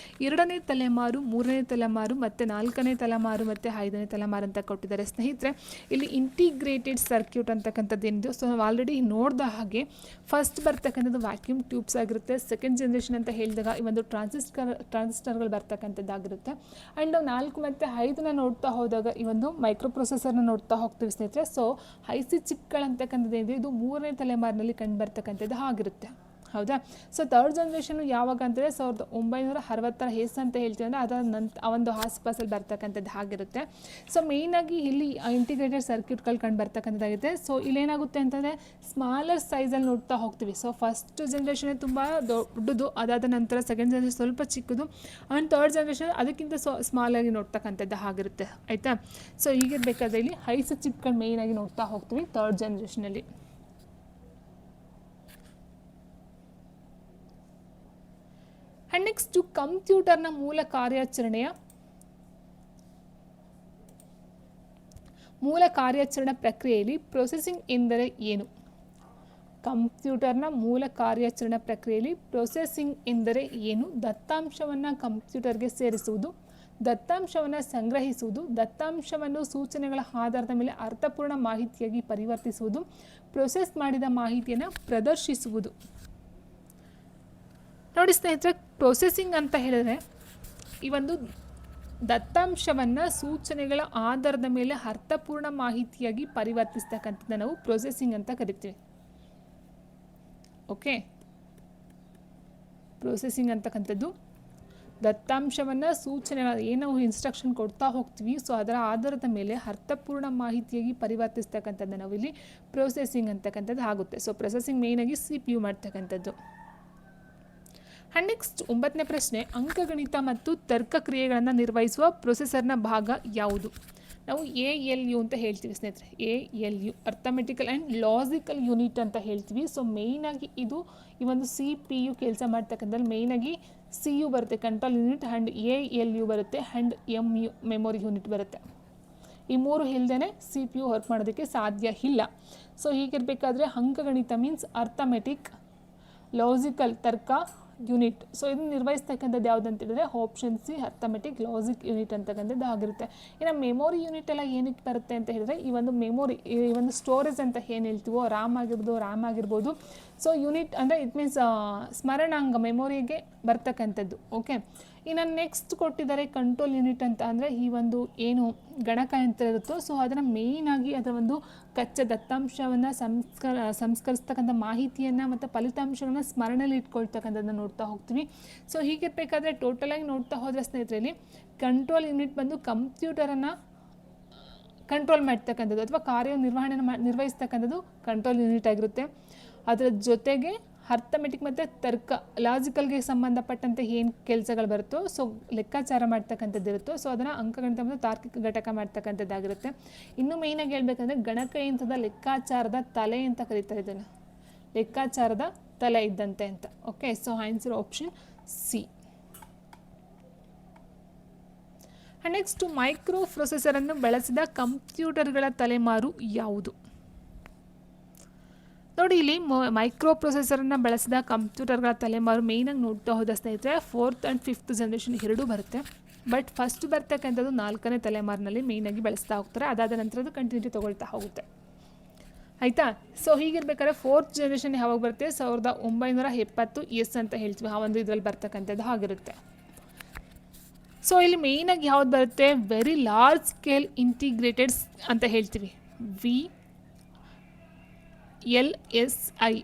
2ನೇ ತಲೆಮಾರು, 3ನೇ ತಲೆಮಾರು ಮತ್ತು 4ನೇ ತಲೆಮಾರು ಮತ್ತು 5ನೇ ತಲೆಮಾರು ಅಂತ ಕೊಟ್ಟಿದ್ದಾರೆ ಸ್ನೇಹಿತರೆ. ಇಲ್ಲಿ ಇಂಟಿಗ್ರೇಟೆಡ್ ಸರ್ಕ್ಯೂಟ್ ಅಂತಕ್ಕಂಥದ್ದು ಏನಿದೆ, ಸೊ ನಾವು ಆಲ್ರೆಡಿ ನೋಡಿದ ಫಸ್ಟ್ ಬರ್ತಕ್ಕಂಥದ್ದು ವ್ಯಾಕ್ಯೂಮ್ ಟ್ಯೂಬ್ಸ್ ಆಗಿರುತ್ತೆ. ಸೆಕೆಂಡ್ ಜನರೇಷನ್ ಅಂತ ಹೇಳಿದಾಗ ಈ ಒಂದು ಟ್ರಾನ್ಸಿಸ್ಟರ್ಗಳು ಬರ್ತಕ್ಕಂಥದ್ದಾಗಿರುತ್ತೆ. ಆ್ಯಂಡ್ ನಾವು 4 ಮತ್ತು 5ನ ನೋಡ್ತಾ ಹೋದಾಗ ಈ ಒಂದು ಮೈಕ್ರೋ ಪ್ರೊಸೆಸರ್ನ ನೋಡ್ತಾ ಹೋಗ್ತೀವಿ ಸ್ನೇಹಿತರೆ. ಸೊ IC ಚಿಪ್ಗಳಂತಕ್ಕಂಥದ್ದು ಏನಿದೆ ಇದು 3ನೇ ತಲೆಮಾರಿನಲ್ಲಿ ಕಂಡುಬರ್ತಕ್ಕಂಥದ್ದು ಆಗಿರುತ್ತೆ. ಹೌದಾ. ಸೊ ಥರ್ಡ್ ಜನ್ರೇಷನ್ ಯಾವಾಗ ಅಂತಂದರೆ 1960 ಅಂತ ಹೇಳ್ತೀವಿ ಅಂದರೆ ಅದರ ಆ ಒಂದು ಆಸ್ಪಾಸಲ್ಲಿ ಬರ್ತಕ್ಕಂಥದ್ದು ಆಗಿರುತ್ತೆ. ಸೊ ಮೇಯ್ನಾಗಿ ಇಲ್ಲಿ ಇಂಟಿಗ್ರೇಟೆಡ್ ಸರ್ಕ್ಯೂಟ್ಗಳು ಕಂಡು ಬರ್ತಕ್ಕಂಥದ್ದಾಗಿದೆ. ಸೊ ಇಲ್ಲೇನಾಗುತ್ತೆ ಅಂತಂದರೆ ಸ್ಮಾಲರ್ ಸೈಜಲ್ಲಿ ನೋಡ್ತಾ ಹೋಗ್ತೀವಿ. ಸೊ ಫಸ್ಟ್ ಜನ್ರೇಷನ್ ತುಂಬ ದೊಡ್ಡದು, ಅದಾದ ನಂತರ ಸೆಕೆಂಡ್ ಜನ್ರೇಷನ್ ಸ್ವಲ್ಪ ಚಿಕ್ಕದು, ಆ್ಯಂಡ್ ಥರ್ಡ್ ಜನ್ರೇಷನ್ ಅದಕ್ಕಿಂತ ಸ್ಮಾಲಾಗಿ ನೋಡ್ತಕ್ಕಂಥದ್ದು ಆಗಿರುತ್ತೆ. ಆಯಿತಾ. ಸೊ ಹೀಗಿರಬೇಕಾದ್ರೆ ಇಲ್ಲಿ IC ಚಿಪ್ಗಳು ಮೇಯ್ನಾಗಿ ನೋಡ್ತಾ ಹೋಗ್ತೀವಿ ಥರ್ಡ್ ಜನ್ರೇಷನಲ್ಲಿ. ಆ್ಯಂಡ್ ನೆಕ್ಸ್ಟು ಕಂಪ್ಯೂಟರ್ನ ಮೂಲ ಕಾರ್ಯಾಚರಣೆ ಪ್ರಕ್ರಿಯೆಯಲ್ಲಿ ಪ್ರೊಸೆಸಿಂಗ್ ಎಂದರೆ ಏನು? ಕಂಪ್ಯೂಟರ್ನ ಮೂಲ ಕಾರ್ಯಾಚರಣೆ ಪ್ರಕ್ರಿಯೆಯಲ್ಲಿ ಪ್ರೊಸೆಸಿಂಗ್ ಎಂದರೆ ಏನು? ದತ್ತಾಂಶವನ್ನು ಕಂಪ್ಯೂಟರ್ಗೆ ಸೇರಿಸುವುದು, ದತ್ತಾಂಶವನ್ನು ಸಂಗ್ರಹಿಸುವುದು, ದತ್ತಾಂಶವನ್ನು ಸೂಚನೆಗಳ ಆಧಾರದ ಮೇಲೆ ಅರ್ಥಪೂರ್ಣ ಮಾಹಿತಿಯಾಗಿ ಪರಿವರ್ತಿಸುವುದು, ಪ್ರೊಸೆಸ್ ಮಾಡಿದ ಮಾಹಿತಿಯನ್ನು ಪ್ರದರ್ಶಿಸುವುದು. ನೋಡಿ ಸ್ನೇಹಿತರೆ, ಪ್ರೊಸೆಸಿಂಗ್ ಅಂತ ಹೇಳಿದ್ರೆ ಈ ಒಂದು ದತ್ತಾಂಶವನ್ನು ಸೂಚನೆಗಳ ಆಧಾರದ ಮೇಲೆ ಅರ್ಥಪೂರ್ಣ ಮಾಹಿತಿಯಾಗಿ ಪರಿವರ್ತಿಸ್ತಕ್ಕಂಥದ್ದು ನಾವು ಪ್ರೊಸೆಸಿಂಗ್ ಅಂತ ಕರಿತೀವಿ. ಓಕೆ, ಪ್ರೊಸೆಸಿಂಗ್ ಅಂತಕ್ಕಂಥದ್ದು ದತ್ತಾಂಶವನ್ನು ಸೂಚನೆಗಳ ಏನು ನಾವು ಇನ್ಸ್ಟ್ರಕ್ಷನ್ ಕೊಡ್ತಾ ಹೋಗ್ತೀವಿ, ಸೊ ಅದರ ಆಧಾರದ ಮೇಲೆ ಅರ್ಥಪೂರ್ಣ ಮಾಹಿತಿಯಾಗಿ ಪರಿವರ್ತಿಸ್ತಕ್ಕಂಥದ್ದು ನಾವು ಇಲ್ಲಿ ಪ್ರೊಸೆಸಿಂಗ್ ಅಂತಕ್ಕಂಥದ್ದು ಆಗುತ್ತೆ. ಸೊ ಪ್ರೊಸೆಸಿಂಗ್ ಮೇಯ್ನಾಗಿ CPU ಮಾಡ್ತಕ್ಕಂಥದ್ದು. ಆ್ಯಂಡ್ ನೆಕ್ಸ್ಟ್ 9ನೇ ಪ್ರಶ್ನೆ, ಅಂಕಗಣಿತ ಮತ್ತು ತರ್ಕ ಕ್ರಿಯೆಗಳನ್ನು ನಿರ್ವಹಿಸುವ ಪ್ರೊಸೆಸರ್ನ ಭಾಗ ಯಾವುದು? ನಾವು ALU ಅಂತ ಹೇಳ್ತೀವಿ ಸ್ನೇಹಿತರೆ. ALU arithmetical and logical unit ಅಂತ ಹೇಳ್ತೀವಿ. ಸೊ ಮೇಯ್ನಾಗಿ ಇದು ಈ ಒಂದು CPU ಕೆಲಸ ಮಾಡ್ತಕ್ಕಂಥದ್ದು ಮೇಯ್ನಾಗಿ CU ಬರುತ್ತೆ, ಕಂಟ್ರೋಲ್ ಯೂನಿಟ್, ಆ್ಯಂಡ್ ALU ಬರುತ್ತೆ, ಆ್ಯಂಡ್ MU ಮೆಮೊರಿ ಯೂನಿಟ್ ಬರುತ್ತೆ. ಈ 3 ಇಲ್ಲದೇ CPU ವರ್ಕ್ ಮಾಡೋದಕ್ಕೆ ಸಾಧ್ಯ ಇಲ್ಲ. ಸೊ ಹೀಗಿರಬೇಕಾದ್ರೆ ಅಂಕಗಣಿತ ಮೀನ್ಸ್ ಅರ್ಥಮೆಟಿಕ್, ಲಾಜಿಕಲ್ ತರ್ಕ ಯೂನಿಟ್. ಸೊ ಇದನ್ನು ನಿರ್ವಹಿಸ್ತಕ್ಕಂಥದ್ದು ಯಾವುದು ಅಂತ ಹೇಳಿದ್ರೆ option C arithmetic logic unit ಅಂತಕ್ಕಂಥದ್ದು ಆಗಿರುತ್ತೆ. ಇನ್ನು ಮೆಮೊರಿ ಯೂನಿಟ್ ಎಲ್ಲ ಏನಕ್ಕೆ ಬರುತ್ತೆ ಅಂತ ಹೇಳಿದ್ರೆ ಈ ಒಂದು ಮೆಮೊರಿ, ಈ ಒಂದು ಸ್ಟೋರೇಜ್ ಅಂತ ಏನು ಹೇಳ್ತೀವೋ ರ್ಯಾಮ್ ಆಗಿರ್ಬೋದು. ಸೊ ಯೂನಿಟ್ ಅಂದರೆ ಇಟ್ ಮೀನ್ಸ್ ಸ್ಮರಣಾಂಗ ಮೆಮೊರಿಗೆ ಬರ್ತಕ್ಕಂಥದ್ದು. ಓಕೆ, ಇನ್ನು ನೆಕ್ಸ್ಟ್ ಕೊಟ್ಟಿದ್ದಾರೆ ಕಂಟ್ರೋಲ್ ಯೂನಿಟ್ ಅಂತ ಅಂದರೆ ಈ ಒಂದು ಏನು ಗಣಕಯಂತ್ರ ಇರುತ್ತೋ ಸೊ ಅದನ್ನು ಮೇಯ್ನಾಗಿ ಅದರ ಒಂದು ಕಚ್ಚಾ ದತ್ತಾಂಶವನ್ನು ಸಂಸ್ಕರಿಸ್ತಕ್ಕಂಥ ಮಾಹಿತಿಯನ್ನು ಮತ್ತು ಫಲಿತಾಂಶಗಳನ್ನು ಸ್ಮರಣೆಯಲ್ಲಿ ಇಟ್ಕೊಳ್ತಕ್ಕಂಥದ್ದನ್ನು ನೋಡ್ತಾ ಹೋಗ್ತೀವಿ. ಸೊ ಹೀಗಿರಬೇಕಾದ್ರೆ ಟೋಟಲಾಗಿ ನೋಡ್ತಾ ಹೋದರೆ ಸ್ನೇಹಿತರಲ್ಲಿ ಕಂಟ್ರೋಲ್ ಯೂನಿಟ್ ಬಂದು ಕಂಪ್ಯೂಟರನ್ನು ಕಂಟ್ರೋಲ್ ಮಾಡ್ತಕ್ಕಂಥದ್ದು ಅಥವಾ ನಿರ್ವಹಿಸ್ತಕ್ಕಂಥದ್ದು ಕಂಟ್ರೋಲ್ ಯೂನಿಟ್ ಆಗಿರುತ್ತೆ. ಅದರ ಜೊತೆಗೆ ಅರ್ಥಮೆಟಿಕ್ ಮತ್ತು ತರ್ಕ ಲಾಜಿಕಲ್ಗೆ ಸಂಬಂಧಪಟ್ಟಂತೆ ಏನು ಕೆಲಸಗಳು ಬರುತ್ತೋ ಸೊ ಲೆಕ್ಕಾಚಾರ ಮಾಡ್ತಕ್ಕಂಥದ್ದು ಇರುತ್ತೋ ಸೊ ಅದನ್ನು ಅಂಕಗಣಿತ ಮತ್ತು ತಾರ್ಕಿಕ ಘಟಕ ಮಾಡ್ತಕ್ಕಂಥದ್ದಾಗಿರುತ್ತೆ. ಇನ್ನು ಮೇಯ್ನಾಗಿ ಹೇಳ್ಬೇಕಂದ್ರೆ ಗಣಕಯಂತ್ರದ ಲೆಕ್ಕಾಚಾರದ ತಲೆ ಅಂತ ಕರೀತಾರೆ ಇದನ್ನು, ಲೆಕ್ಕಾಚಾರದ ತಲೆ ಇದ್ದಂತೆ ಅಂತ. Okay, so answer option C. Next micro ಪ್ರೊಸೆಸರನ್ನು ಬಳಸಿದ ಕಂಪ್ಯೂಟರ್ಗಳ ತಲೆಮಾರು ಯಾವುದು? ನೋಡಿ ಇಲ್ಲಿ ಮೈಕ್ರೋ ಪ್ರೊಸೆಸರನ್ನು ಬಳಸಿದ ಕಂಪ್ಯೂಟರ್ಗಳ ತಲೆಮಾರು ಮೇಯ್ನಾಗಿ ನೋಡ್ತಾ ಹೋದ ಸ್ನೇಹಿತರೆ 4th ಆ್ಯಂಡ್ 5th ಜನರೇಷನ್ ಎರಡೂ ಬರುತ್ತೆ. ಬಟ್ ಫಸ್ಟ್ ಬರ್ತಕ್ಕಂಥದ್ದು 4ನೇ ತಲೆಮಾರಿನಲ್ಲಿ ಮೇಯ್ನಾಗಿ ಬಳಸ್ತಾ ಹೋಗ್ತಾರೆ. ಅದಾದ ನಂತರ ಅದು ಕಂಟಿನ್ಯೂಟಿ ತೊಗೊಳ್ತಾ ಹೋಗುತ್ತೆ. ಆಯಿತಾ? ಸೊ ಹೀಗಿರ್ಬೇಕಾದ್ರೆ 4th ಜನರೇಷನ್ ಯಾವಾಗ ಬರುತ್ತೆ? 1970 ಎಸ್ ಅಂತ ಹೇಳ್ತೀವಿ. ಆ ಒಂದು ಇದರಲ್ಲಿ ಬರ್ತಕ್ಕಂಥದ್ದು ಆಗಿರುತ್ತೆ. ಸೊ ಇಲ್ಲಿ ಮೇಯ್ನಾಗಿ ಯಾವ್ದು ಬರುತ್ತೆ? ವೆರಿ ಲಾರ್ಜ್ ಸ್ಕೇಲ್ ಇಂಟಿಗ್ರೇಟೆಡ್ಸ್ ಅಂತ ಹೇಳ್ತೀವಿ. VLSI,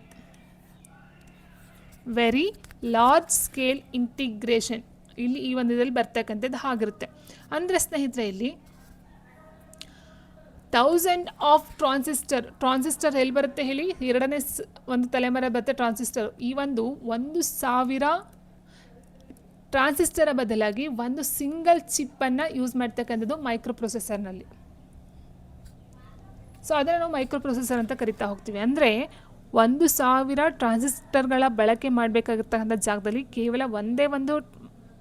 very large scale integration. ಇಲ್ಲಿ ಈ ಒಂದು ಇದರಲ್ಲಿ ಬರ್ತಕ್ಕಂಥದ್ದು ಆಗಿರುತ್ತೆ. ಅಂದರೆ ಸ್ನೇಹಿತರೆ ಇಲ್ಲಿ 1000 ಆಫ್ ಟ್ರಾನ್ಸಿಸ್ಟರ್ ಎಲ್ಲಿ ಬರುತ್ತೆ ಹೇಳಿ? ಎರಡನೇ ಒಂದು ತಲೆಮಾರು ಬರುತ್ತೆ ಟ್ರಾನ್ಸಿಸ್ಟರ್. ಈ 1,000 ಟ್ರಾನ್ಸಿಸ್ಟರ ಬದಲಾಗಿ ಒಂದು ಸಿಂಗಲ್ ಚಿಪ್ಪನ್ನು ಯೂಸ್ ಮಾಡ್ತಕ್ಕಂಥದ್ದು ಮೈಕ್ರೋ ಪ್ರೊಸೆಸರ್ನಲ್ಲಿ. ಸೊ ಅದನ್ನು ನಾವು ಮೈಕ್ರೋ ಪ್ರೊಸೆಸರ್ ಅಂತ ಕರಿತಾ ಹೋಗ್ತೀವಿ. ಅಂದರೆ 1,000 ಟ್ರಾನ್ಸಿಸ್ಟರ್ಗಳ ಬಳಕೆ ಮಾಡಬೇಕಾಗಿರ್ತಕ್ಕಂಥ ಜಾಗದಲ್ಲಿ ಕೇವಲ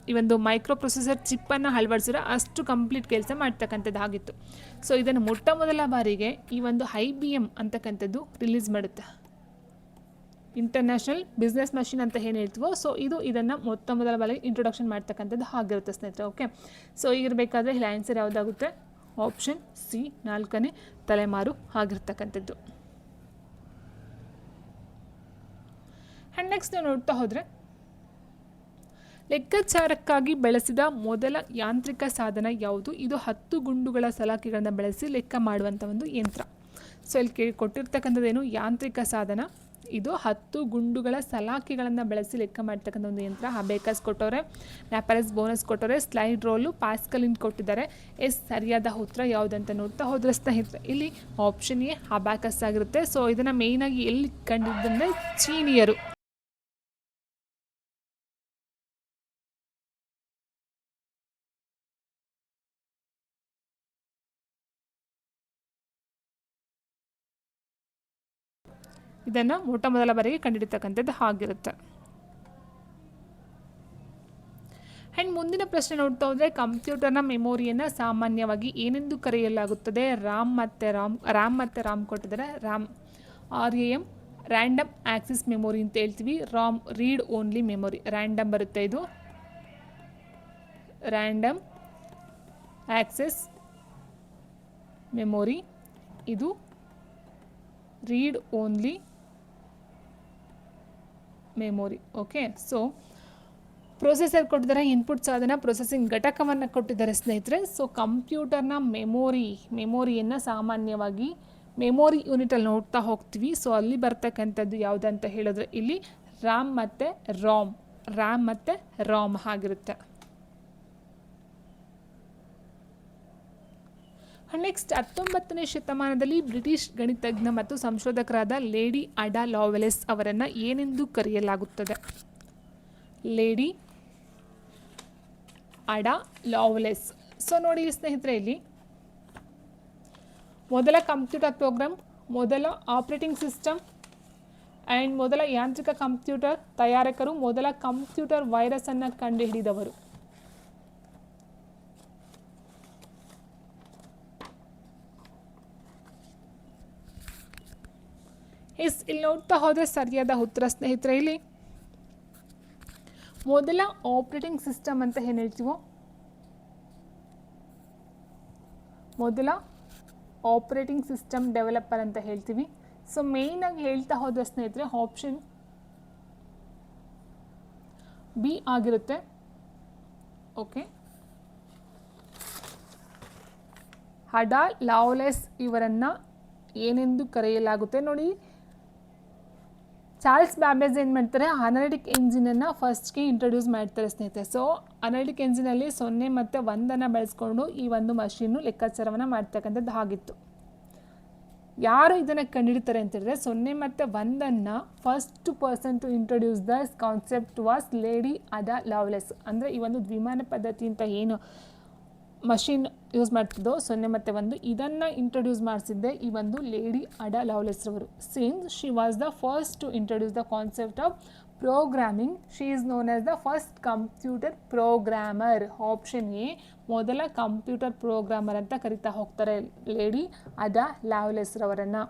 ಈ ಒಂದು ಮೈಕ್ರೋ ಪ್ರೊಸೆಸರ್ ಚಿಪ್ಪನ್ನು ಅಳವಡಿಸಿದ್ರೆ ಅಷ್ಟು ಕಂಪ್ಲೀಟ್ ಕೆಲಸ ಮಾಡ್ತಕ್ಕಂಥದ್ದಾಗಿತ್ತು. ಸೊ ಇದನ್ನು ಮೊಟ್ಟ ಮೊದಲ ಬಾರಿಗೆ ಈ ಒಂದು IBM ಅಂತಕ್ಕಂಥದ್ದು ರಿಲೀಸ್ ಮಾಡುತ್ತೆ. ಇಂಟರ್ನ್ಯಾಷನಲ್ ಬಿಸ್ನೆಸ್ ಮಷಿನ್ ಅಂತ ಏನು ಹೇಳ್ತೀವೋ, ಸೊ ಇದನ್ನು ಮೊಟ್ಟ ಮೊದಲ ಬಾರಿಗೆ ಇಂಟ್ರೊಡಕ್ಷನ್ ಮಾಡ್ತಕ್ಕಂಥದ್ದು ಆಗಿರುತ್ತೆ ಸ್ನೇಹಿತರೆ. ಓಕೆ, ಸೊ ಈಗಿರಬೇಕಾದ್ರೆ ಇಲ್ಲಿ ಆನ್ಸರ್ ಯಾವುದಾಗುತ್ತೆ? ಆಪ್ಷನ್ ಸಿ, 4ನೇ ತಲೆಮಾರು ಆಗಿರ್ತಕ್ಕಂಥದ್ದು. ಆ್ಯಂಡ್ ನೆಕ್ಸ್ಟ್ ನಾವು ನೋಡ್ತಾ ಹೋದರೆ, ಲೆಕ್ಕಾಚಾರಕ್ಕಾಗಿ ಬಳಸಿದ ಮೊದಲ ಯಾಂತ್ರಿಕ ಸಾಧನ ಯಾವುದು? ಇದು 10 ಗುಂಡುಗಳ ಸಲಾಕೆಗಳನ್ನು ಬಳಸಿ ಲೆಕ್ಕ ಮಾಡುವಂಥ ಒಂದು ಯಂತ್ರ. ಸೊ ಇಲ್ಲಿ ಕೊಟ್ಟಿರ್ತಕ್ಕಂಥದ್ದೇನು? ಯಾಂತ್ರಿಕ ಸಾಧನ. ಇದು 10 ಗುಂಡುಗಳ ಸಲಾಕೆಗಳನ್ನು ಬಳಸಿ ಲೆಕ್ಕ ಮಾಡ್ತಕ್ಕಂಥ ಒಂದು ಯಂತ್ರ. ಅಬೇಕಸ್ ಕೊಟ್ಟವ್ರೆ, ಲ್ಯಾಪರಸ್ ಬೋನಸ್ ಕೊಟ್ಟವ್ರೆ, ಸ್ಲೈಡ್ ರೋಲು, ಪಾಸ್ಕಲಿನ್ ಕೊಟ್ಟಿದ್ದಾರೆ. ಸರಿಯಾದ ಉತ್ತರ ಯಾವುದಂತ ನೋಡ್ತಾ ಹೋದ್ರೆ ಸ್ನೇಹಿತರೆ ಇಲ್ಲಿ ಆಪ್ಷನ್ ಎ ಅಬ್ಯಾಕಸ್ ಆಗಿರುತ್ತೆ. ಸೊ ಇದನ್ನು ಮೇಯ್ನಾಗಿ ಎಲ್ಲಿ ಕಂಡಿದ್ದಂದರೆ ಚೀನಿಯರು. ಇದನ್ನು ಮೊಟ್ಟ ಮೊದಲ ಬಾರಿಗೆ ಕಂಡುಹಿಡಿತಕ್ಕಂಥದ್ದು ಆಗಿರುತ್ತೆ. ಆ್ಯಂಡ್ ಮುಂದಿನ ಪ್ರಶ್ನೆ ನೋಡ್ತಾ ಹೋದರೆ, ಕಂಪ್ಯೂಟರ್ನ ಮೆಮೊರಿಯನ್ನು ಸಾಮಾನ್ಯವಾಗಿ ಏನೆಂದು ಕರೆಯಲಾಗುತ್ತದೆ? ರ್ಯಾಮ್ ಮತ್ತು ರಾಮ್ ಕೊಟ್ಟಿದ್ದಾರೆ. RAM ರ್ಯಾಂಡಮ್ ಆಕ್ಸೆಸ್ ಮೆಮೊರಿ ಅಂತ ಹೇಳ್ತೀವಿ. Ram read only memory. Random ಬರುತ್ತೆ, ಇದು ರ್ಯಾಂಡಮ್ ಆಕ್ಸೆಸ್ ಮೆಮೊರಿ. ಇದು read only memory. Okay, so processor ಕೊಟ್ಟಿದ್ದಾರೆ, ಇನ್ಪುಟ್ ಸಾಧನ, ಪ್ರೊಸೆಸಿಂಗ್ ಘಟಕವನ್ನು ಕೊಟ್ಟಿದ್ದಾರೆ ಸ್ನೇಹಿತರೆ. ಸೊ ಕಂಪ್ಯೂಟರ್ನ ಮೆಮೊರಿಯನ್ನು ಸಾಮಾನ್ಯವಾಗಿ ಮೆಮೊರಿ ಯೂನಿಟಲ್ಲಿ ನೋಡ್ತಾ ಹೋಗ್ತೀವಿ. ಸೊ ಅಲ್ಲಿ ಬರ್ತಕ್ಕಂಥದ್ದು ಯಾವುದಂತ ಹೇಳಿದ್ರೆ ಇಲ್ಲಿ ರ್ಯಾಮ್ ಮತ್ತು ರಾಮ್ ಆಗಿರುತ್ತೆ. ನೆಕ್ಸ್ಟ್ 19ನೇ ಶತಮಾನದಲ್ಲಿ ಬ್ರಿಟಿಷ್ ಗಣಿತಜ್ಞ ಮತ್ತು ಸಂಶೋಧಕರಾದ ಲೇಡಿ ಅಡಾ ಲಾವೆಲೆಸ್ ಅವರನ್ನು ಏನೆಂದು ಕರೆಯಲಾಗುತ್ತದೆ? Lady Ada ಲಾವೆಲೆಸ್. ಸೊ ನೋಡಿ ಸ್ನೇಹಿತರೆ, ಇಲ್ಲಿ ಮೊದಲ ಕಂಪ್ಯೂಟರ್ ಪ್ರೋಗ್ರಾಮ್, ಮೊದಲ ಆಪರೇಟಿಂಗ್ ಸಿಸ್ಟಮ್ ಆ್ಯಂಡ್ ಮೊದಲ ಯಾಂತ್ರಿಕ ಕಂಪ್ಯೂಟರ್ ತಯಾರಕರು, ಮೊದಲ ಕಂಪ್ಯೂಟರ್ ವೈರಸ್ಸನ್ನು ಕಂಡುಹಿಡಿದವರು. ಇಲ್ಲಿ ನೋಡ್ತಾ ಹೋದರೆ ಸರಿಯಾದ ಉತ್ತರ ಸ್ನೇಹಿತರೆ ಇಲ್ಲಿ ಮೊದಲ ಆಪರೇಟಿಂಗ್ ಸಿಸ್ಟಮ್ ಅಂತ ಏನು ಹೇಳ್ತೀವೋ, ಮೊದಲ ಆಪರೇಟಿಂಗ್ ಸಿಸ್ಟಮ್ ಡೆವಲಪರ್ ಅಂತ ಹೇಳ್ತೀವಿ. ಸೊ ಮೇಯ್ನಾಗಿ ಹೇಳ್ತಾ ಹೋದ ಸ್ನೇಹಿತರೆ ಆಪ್ಷನ್ ಬಿ ಆಗಿರುತ್ತೆ. ಓಕೆ, ಅಡಾ ಲಾವೆಲೆಸ್ ಇವರನ್ನು ಏನೆಂದು ಕರೆಯಲಾಗುತ್ತೆ? ನೋಡಿ, ಚಾರ್ಲ್ಸ್ ಬ್ಯಾಬೇಜ್ ಏನು ಮಾಡ್ತಾರೆ? ಅನಾಲಿಟಿಕ್ ಎಂಜಿನನ್ನು ಫಸ್ಟ್ಗೆ ಇಂಟ್ರೊಡ್ಯೂಸ್ ಮಾಡ್ತಾರೆ ಸ್ನೇಹಿತರೆ. ಸೊ ಅನಾಲಿಟಿಕ್ ಎಂಜಿನಲ್ಲಿ 0 ಮತ್ತು 1 ಬಳಸ್ಕೊಂಡು ಈ ಒಂದು ಮಷೀನು ಲೆಕ್ಕಾಚಾರವನ್ನು ಮಾಡ್ತಕ್ಕಂಥದ್ದು ಆಗಿತ್ತು. ಯಾರು ಇದನ್ನು ಕಂಡುಹಿಡಿತಾರೆ ಅಂತ ಹೇಳಿದ್ರೆ 0 ಮತ್ತು 1 first person to introduce the concept was Lady Ada Lovelace. ಅಂದರೆ ಈ ಒಂದು ದ್ವಿಮಾನ ಪದ್ಧತಿ ಅಂತ ಏನು ಮಷೀನ್ ಯೂಸ್ ಮಾಡ್ತಿದ್ದೋ 0 ಮತ್ತು 1, ಇದನ್ನು ಇಂಟ್ರೊಡ್ಯೂಸ್ ಮಾಡಿಸಿದ್ದೆ ಈ ಒಂದು ಲೇಡಿ ಅಡಾ ಲಾವೆಲೆಸ್ ರವರು. Since she was the first to introduce the concept of programming, she is known as the first computer programmer. Option A ಮೊದಲ ಕಂಪ್ಯೂಟರ್ ಪ್ರೋಗ್ರಾಮರ್ ಅಂತ ಕರಿತಾ ಹೋಗ್ತಾರೆ ಲೇಡಿ ಅಡಾ ಲಾವೆಲೆಸ್ ರವರನ್ನು.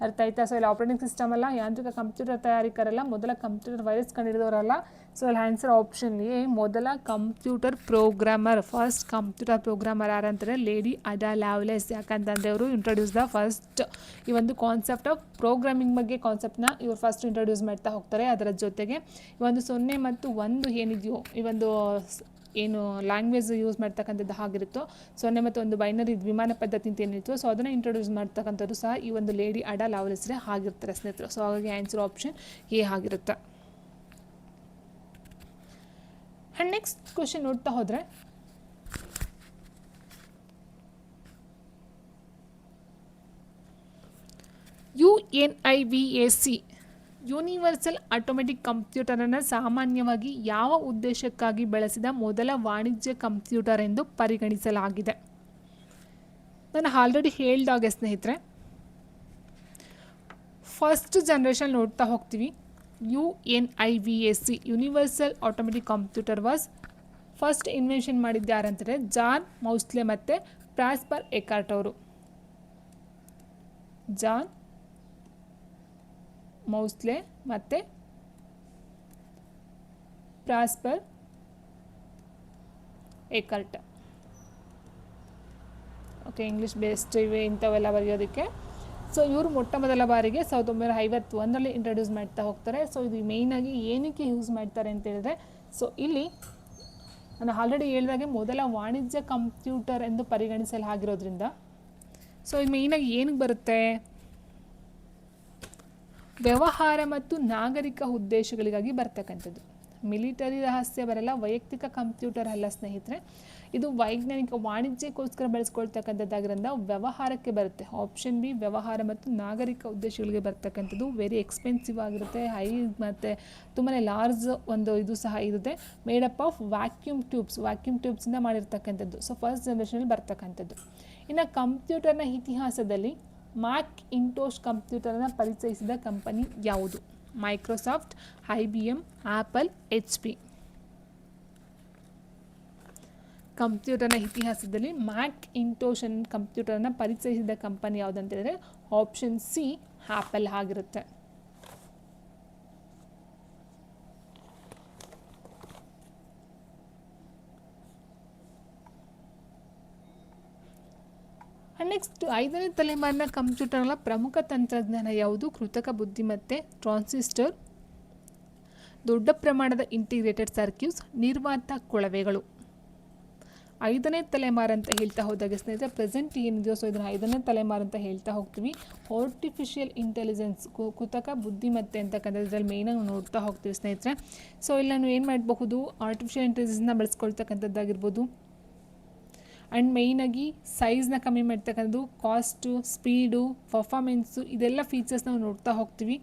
ಅರ್ಥ ಆಯ್ತಾ? ಸೊ ಇಲ್ಲಿ ಆಪರೇಟಿಂಗ್ ಸಿಸ್ಟಮ್ ಅಲ್ಲ, ಯಾಂತ್ರಿಕ ಕಂಪ್ಯೂಟರ್ ತಯಾರಿಕರಲ್ಲ, ಮೊದಲ ಕಂಪ್ಯೂಟರ್ ವೈರಸ್ ಕಂಡುಹಿಡಿದವರಲ್ಲ. ಸೊ ಇಲ್ಲಿ ಆನ್ಸರ್ ಆಪ್ಷನ್ ಎ, ಮೊದಲ computer programmer. First computer programmer ಯಾರಂತಾರೆ? Lady Ada Lovelace. ಯಾಕಂತಂದರೆ ಅವರು ಇಂಟ್ರೊಡ್ಯೂಸ್ ದ ಫಸ್ಟ್ ಈ ಒಂದು ಕಾನ್ಸೆಪ್ಟ್ ಆಫ್ ಪ್ರೋಗ್ರಾಮಿಂಗ್ ಬಗ್ಗೆ ಕಾನ್ಸೆಪ್ಟ್ನ ಇವರು ಫಸ್ಟ್ ಇಂಟ್ರೊಡ್ಯೂಸ್ ಮಾಡ್ತಾ ಹೋಗ್ತಾರೆ. ಅದರ ಜೊತೆಗೆ ಈ ಒಂದು 0 ಮತ್ತು 1 ಏನಿದೆಯೋ ಈ ಒಂದು ಏನು ಲ್ಯಾಂಗ್ವೇಜ್ ಯೂಸ್ ಮಾಡ್ತಕ್ಕಂಥದ್ದು ಆಗಿರುತ್ತೋ, 0 ಮತ್ತು 1 ಬೈನರಿ ವಿಮಾನ ಪದ್ಧತಿ ಅಂತ ಏನಿತ್ತು, ಸೊ ಅದನ್ನು ಇಂಟ್ರೊಡ್ಯೂಸ್ ಮಾಡ್ತಕ್ಕಂಥದ್ದು ಸಹ ಈ ಒಂದು ಲೇಡಿ ಅಡಾ ಲವ್ಲೆಸ್ರೇ ಆಗಿರ್ತಾರೆ ಸ್ನೇಹಿತರು. ಸೊ ಹಾಗಾಗಿ ಆನ್ಸರ್ ಆಪ್ಷನ್ ಎ ಆಗಿರುತ್ತೆ. ಆ್ಯಂಡ್ ನೆಕ್ಸ್ಟ್ ಕ್ವೆಶನ್ ನೋಡ್ತಾ ಹೋದರೆ, UNIVAC ಯೂನಿವರ್ಸಲ್ ಆಟೋಮೆಟಿಕ್ ಕಂಪ್ಯೂಟರನ್ನು ಸಾಮಾನ್ಯವಾಗಿ ಯಾವ ಉದ್ದೇಶಕ್ಕಾಗಿ ಬಳಸಿದ ಮೊದಲ ವಾಣಿಜ್ಯ ಕಂಪ್ಯೂಟರ್ ಎಂದು ಪರಿಗಣಿಸಲಾಗಿದೆ? ನಾನು ಆಲ್ರೆಡಿ ಹೇಳಿದಾಗೆ ಸ್ನೇಹಿತರೆ, ಫಸ್ಟ್ ಜನ್ರೇಷನ್ ನೋಡ್ತಾ ಹೋಗ್ತೀವಿ. UNIVAC universal automatic computer was first invention ಮಾಡಿದ್ದು ಯಾರಂತಾರೆ? ಜಾನ್ ಮೌಸ್ಲೆ ಮತ್ತು ಪ್ರಾಸ್ಪರ್ ಎಕಾರ್ಟ್ ಅವರು. ಜಾನ್ ಮೌಸ್ಲೆ ಮತ್ತು ಪ್ರಾಸ್ಪರ್ ಎಕಾರ್ಟ್. ಓಕೆ, ಇಂಗ್ಲೀಷ್ ಬೇಸ್ಡ್ ಇವೆ ಇಂಥವೆಲ್ಲ ಬರೆಯೋದಕ್ಕೆ. ಸೊ ಇವರು ಮೊಟ್ಟ ಮೊದಲ ಬಾರಿಗೆ 1951ರಲ್ಲಿ ಇಂಟ್ರೊಡ್ಯೂಸ್ ಮಾಡ್ತಾ ಹೋಗ್ತಾರೆ. ಸೊ ಇದು ಮೇಯ್ನಾಗಿ ಏನಕ್ಕೆ ಯೂಸ್ ಮಾಡ್ತಾರೆ ಅಂತ ಹೇಳಿದ್ರೆ, ಸೊ ಇಲ್ಲಿ ನಾನು ಆಲ್ರೆಡಿ ಹೇಳಿದಾಗೆ ಮೊದಲ ವಾಣಿಜ್ಯ ಕಂಪ್ಯೂಟರ್ ಎಂದು ಪರಿಗಣಿಸಲಾಗಿರೋದ್ರಿಂದ, ಸೊ ಇದು ಮೇಯ್ನಾಗಿ ಏನಕ್ಕೆ ಬರುತ್ತೆ? ವ್ಯವಹಾರ ಮತ್ತು ನಾಗರಿಕ ಉದ್ದೇಶಗಳಿಗಾಗಿ ಬರ್ತಕ್ಕಂಥದ್ದು. ಮಿಲಿಟರಿ ರಹಸ್ಯ ಬರಲ್ಲ, ವೈಯಕ್ತಿಕ ಕಂಪ್ಯೂಟರ್ ಅಲ್ಲ ಸ್ನೇಹಿತರೆ. ಇದು ವೈಜ್ಞಾನಿಕ ವಾಣಿಜ್ಯಕ್ಕೋಸ್ಕರ ಬಳಸ್ಕೊಳ್ತಕ್ಕಂಥದ್ದಾಗಿರೋದ್ರಿಂದ ವ್ಯವಹಾರಕ್ಕೆ ಬರುತ್ತೆ. ಆಪ್ಷನ್ ಬಿ, ವ್ಯವಹಾರ ಮತ್ತು ನಾಗರಿಕ ಉದ್ದೇಶಗಳಿಗೆ ಬರ್ತಕ್ಕಂಥದ್ದು. ವೆರಿ ಎಕ್ಸ್ಪೆನ್ಸಿವ್ ಆಗಿರುತ್ತೆ, ಹೈ ಮತ್ತು ತುಂಬಾ ಲಾರ್ಜ್ ಒಂದು ಇದು ಸಹ ಇರುತ್ತೆ. ಮೇಡಪ್ ಆಫ್ ವ್ಯಾಕ್ಯೂಮ್ ಟ್ಯೂಬ್ಸಿಂದ ಮಾಡಿರ್ತಕ್ಕಂಥದ್ದು. ಸೊ ಫಸ್ಟ್ ಜನರೇಷನಲ್ಲಿ ಬರ್ತಕ್ಕಂಥದ್ದು. ಇನ್ನು ಕಂಪ್ಯೂಟರ್ನ ಇತಿಹಾಸದಲ್ಲಿ ಮ್ಯಾಕ್ಇಂಟೋಶ್ ಕಂಪ್ಯೂಟರನ್ನು ಪರಿಚಯಿಸಿದ ಕಂಪನಿ ಯಾವುದು? Microsoft, IBM, apple, HP. ಕಂಪ್ಯೂಟರ್ನ ಇತಿಹಾಸದಲ್ಲಿ ಮ್ಯಾಕ್ಇಂಟೋಶ್ ಕಂಪ್ಯೂಟರನ್ನು ಪರಿಚಯಿಸಿದ ಕಂಪನಿ ಯಾವುದಂತ ಹೇಳಿದ್ರೆ ಆಪ್ಷನ್ ಸಿ, ಆ್ಯಪಲ್ ಆಗಿರುತ್ತೆ. ನೆಕ್ಸ್ಟ್ 5ನೇ ತಲೆಮಾರಿನ ಕಂಪ್ಯೂಟರ್ಗಳ ಪ್ರಮುಖ ತಂತ್ರಜ್ಞಾನ ಯಾವುದು? ಕೃತಕ ಬುದ್ಧಿಮತ್ತೆ, ಟ್ರಾನ್ಸಿಸ್ಟರ್, ದೊಡ್ಡ ಪ್ರಮಾಣದ ಇಂಟಿಗ್ರೇಟೆಡ್ ಸರ್ಕ್ಯೂಟ್ಸ್, ನಿರ್ವಾತ ಕೊಳವೆಗಳು. 5ನೇ ತಲೆಮಾರು ಅಂತ ಹೇಳ್ತಾ ಹೋದಾಗ ಸ್ನೇಹಿತರೆ, ಪ್ರೆಸೆಂಟ್ ಏನಿದೆಯೋ ಸೊ ಇದನ್ನು 5ನೇ ತಲೆಮಾರು ಅಂತ ಹೇಳ್ತಾ ಹೋಗ್ತೀವಿ. ಆರ್ಟಿಫಿಷಿಯಲ್ ಇಂಟೆಲಿಜೆನ್ಸ್, ಕೃತಕ ಬುದ್ಧಿಮತ್ತೆ ಅಂತಕ್ಕಂಥದ್ದು ಇದರಲ್ಲಿ ಮೇಯ್ನಾಗಿ ನೋಡ್ತಾ ಹೋಗ್ತೀವಿ ಸ್ನೇಹಿತರೆ. ಸೊ ಇಲ್ಲಿ ನಾನು ಏನು ಮಾಡಬಹುದು? ಆರ್ಟಿಫಿಷಿಯಲ್ ಇಂಟೆಲಿಜೆನ್ಸ್ನ ಬಳಸ್ಕೊಳ್ತಕ್ಕಂಥದ್ದಾಗಿರ್ಬೋದು. ಆ್ಯಂಡ್ ಮೇಯ್ನಾಗಿ ಸೈಜ್ನ ಕಮ್ಮಿ ಮಾಡ್ತಕ್ಕಂಥದ್ದು, ಕಾಸ್ಟು, ಸ್ಪೀಡು, ಪರ್ಫಾರ್ಮೆನ್ಸು, ಇದೆಲ್ಲ ಫೀಚರ್ಸ್ ನಾವು ನೋಡ್ತಾ ಹೋಗ್ತೀವಿ.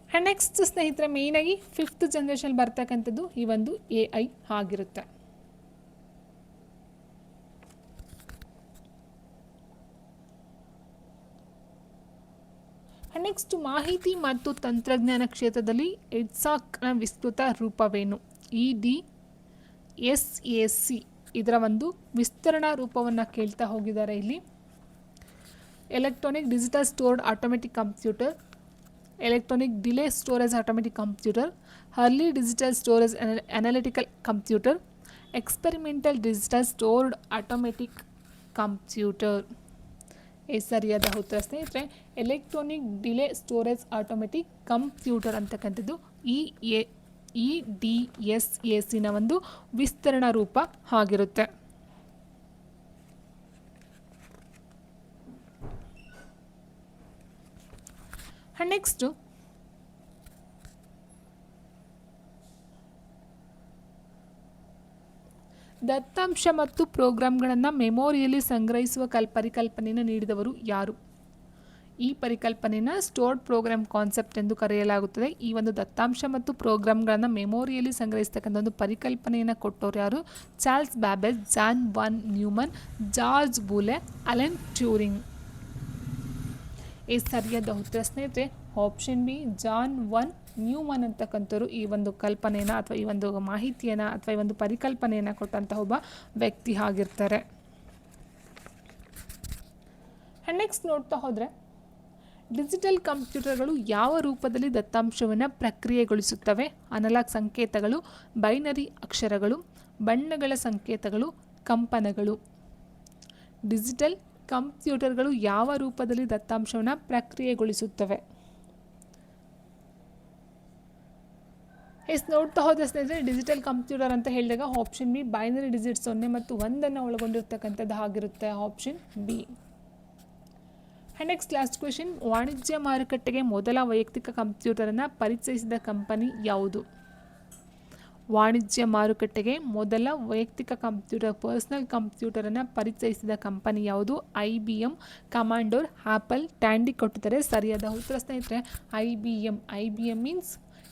ಆ್ಯಂಡ್ ನೆಕ್ಸ್ಟ್ ಸ್ನೇಹಿತರೆ, ಮೇಯ್ನಾಗಿ 5th ಜನರೇಷನ್ ಬರ್ತಕ್ಕಂಥದ್ದು ಈ ಒಂದು AI ಆಗಿರುತ್ತೆ. ಆ್ಯಂಡ್ ನೆಕ್ಸ್ಟ್ ಮಾಹಿತಿ ಮತ್ತು ತಂತ್ರಜ್ಞಾನ ಕ್ಷೇತ್ರದಲ್ಲಿ EDSACನ ವಿಸ್ತೃತ ರೂಪವೇನು? EDSAC ಇದರ ಒಂದು ವಿಸ್ತರಣಾ ರೂಪವನ್ನು ಕೇಳ್ತಾ ಹೋಗಿದ್ದಾರೆ ಇಲ್ಲಿ. Electronic digital stored automatic computer, electronic delay storage automatic computer, early digital storage analytical computer, experimental digital stored automatic computer. ಸರಿಯಾದ ಉತ್ತರ ಸ್ನೇಹಿತರೆ electronic delay storage automatic computer ಅಂತಕ್ಕಂಥದ್ದು EDSACನ ಒಂದು ವಿಸ್ತರಣಾ ರೂಪ ಆಗಿರುತ್ತೆ. ನೆಕ್ಸ್ಟು ದತ್ತಾಂಶ ಮತ್ತು ಪ್ರೋಗ್ರಾಮ್ಗಳನ್ನು ಮೆಮೊರಿಯಲ್ಲಿ ಸಂಗ್ರಹಿಸುವ ಪರಿಕಲ್ಪನೆಯನ್ನು ನೀಡಿದವರು ಯಾರು? ಈ ಪರಿಕಲ್ಪನೆಯನ್ನು ಸ್ಟೋರ್ಡ್ ಪ್ರೋಗ್ರಾಮ್ ಕಾನ್ಸೆಪ್ಟ್ ಎಂದು ಕರೆಯಲಾಗುತ್ತದೆ. ಈ ಒಂದು ದತ್ತಾಂಶ ಮತ್ತು ಪ್ರೋಗ್ರಾಮ್ಗಳನ್ನು ಮೆಮೊರಿಯಲ್ಲಿ ಸಂಗ್ರಹಿಸ್ತಕ್ಕಂಥ ಒಂದು ಪರಿಕಲ್ಪನೆಯನ್ನು ಕೊಟ್ಟವರು ಯಾರು? Charles Babbage, John von Neumann, George Boole, Alan Turing. ಸರಿಯಾದ ಉತ್ತರ ಸ್ನೇಹಿತರೆ option B, John von Neumann ಅಂತಕ್ಕಂಥವ್ರು ಈ ಒಂದು ಕಲ್ಪನೆಯನ್ನು ಅಥವಾ ಈ ಒಂದು ಮಾಹಿತಿಯನ್ನು ಅಥವಾ ಈ ಒಂದು ಪರಿಕಲ್ಪನೆಯನ್ನು ಕೊಟ್ಟಂತಹ ಒಬ್ಬ ವ್ಯಕ್ತಿ ಆಗಿರ್ತಾರೆ. ಆ್ಯಂಡ್ ನೆಕ್ಸ್ಟ್ ನೋಡ್ತಾ ಹೋದರೆ ಡಿಜಿಟಲ್ ಕಂಪ್ಯೂಟರ್ಗಳು ಯಾವ ರೂಪದಲ್ಲಿ ದತ್ತಾಂಶವನ್ನು ಪ್ರಕ್ರಿಯೆಗೊಳಿಸುತ್ತವೆ? ಅನಲಾಗ್ ಸಂಕೇತಗಳು, ಬೈನರಿ ಅಕ್ಷರಗಳು, ಬಣ್ಣಗಳ ಸಂಕೇತಗಳು, ಕಂಪನಗಳು. ಡಿಜಿಟಲ್ ಕಂಪ್ಯೂಟರ್ಗಳು ಯಾವ ರೂಪದಲ್ಲಿ ದತ್ತಾಂಶವನ್ನು ಪ್ರಕ್ರಿಯೆಗೊಳಿಸುತ್ತವೆ? ನೋಡ್ತಾ ಹೋದ ಸ್ನೇಹಿತರೆ, ಡಿಜಿಟಲ್ ಕಂಪ್ಯೂಟರ್ ಅಂತ ಹೇಳಿದಾಗ ಆಪ್ಷನ್ ಬಿ ಬೈನರಿ ಡಿಜಿಟ್ 0 ಮತ್ತು 1 ಒಳಗೊಂಡಿರ್ತಕ್ಕಂಥದ್ದು ಆಗಿರುತ್ತೆ, option B. And next last question, ವಾಣಿಜ್ಯ ಮಾರುಕಟ್ಟೆಗೆ ಮೊದಲ ವೈಯಕ್ತಿಕ ಕಂಪ್ಯೂಟರನ್ನು ಪರಿಚಯಿಸಿದ ಕಂಪನಿ ಯಾವುದು? ವಾಣಿಜ್ಯ ಮಾರುಕಟ್ಟೆಗೆ ಮೊದಲ ವೈಯಕ್ತಿಕ ಕಂಪ್ಯೂಟರ್, ಪರ್ಸನಲ್ ಕಂಪ್ಯೂಟರನ್ನು ಪರಿಚಯಿಸಿದ ಕಂಪನಿ ಯಾವುದು? IBM, ಕಮಾಂಡೋರ್, ಆ್ಯಪಲ್, ಟ್ಯಾಂಡಿ ಕೊಟ್ಟಿದ್ದಾರೆ. ಸರಿಯಾದ ಉತ್ತರ ಸ್ನೇಹಿತರೆ IBM. IBM means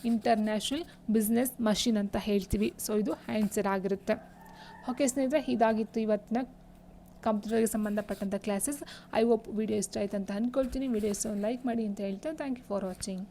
international business machine ಅಂತ ಹೇಳ್ತೀವಿ. ಸೊ ಇದು ಆನ್ಸರ್ ಆಗಿರುತ್ತೆ. ಓಕೆ ಸ್ನೇಹಿತರೆ, ಇದಾಗಿತ್ತು ಇವತ್ತಿನ ಕಂಪ್ಯೂಟರ್ಗೆ ಸಂಬಂಧಪಟ್ಟಂಥ ಕ್ಲಾಸಸ್. ಐ ಹೋಪ್ ವಿಡಿಯೋ ಇಷ್ಟ ಆಯ್ತು ಅಂತ ಅಂದ್ಕೊಳ್ತೀನಿ. ವಿಡಿಯೋಸ್ ಲೈಕ್ ಮಾಡಿ ಅಂತ ಹೇಳ್ತಾ ಥ್ಯಾಂಕ್ ಯು ಫಾರ್ ವಾಚಿಂಗ್.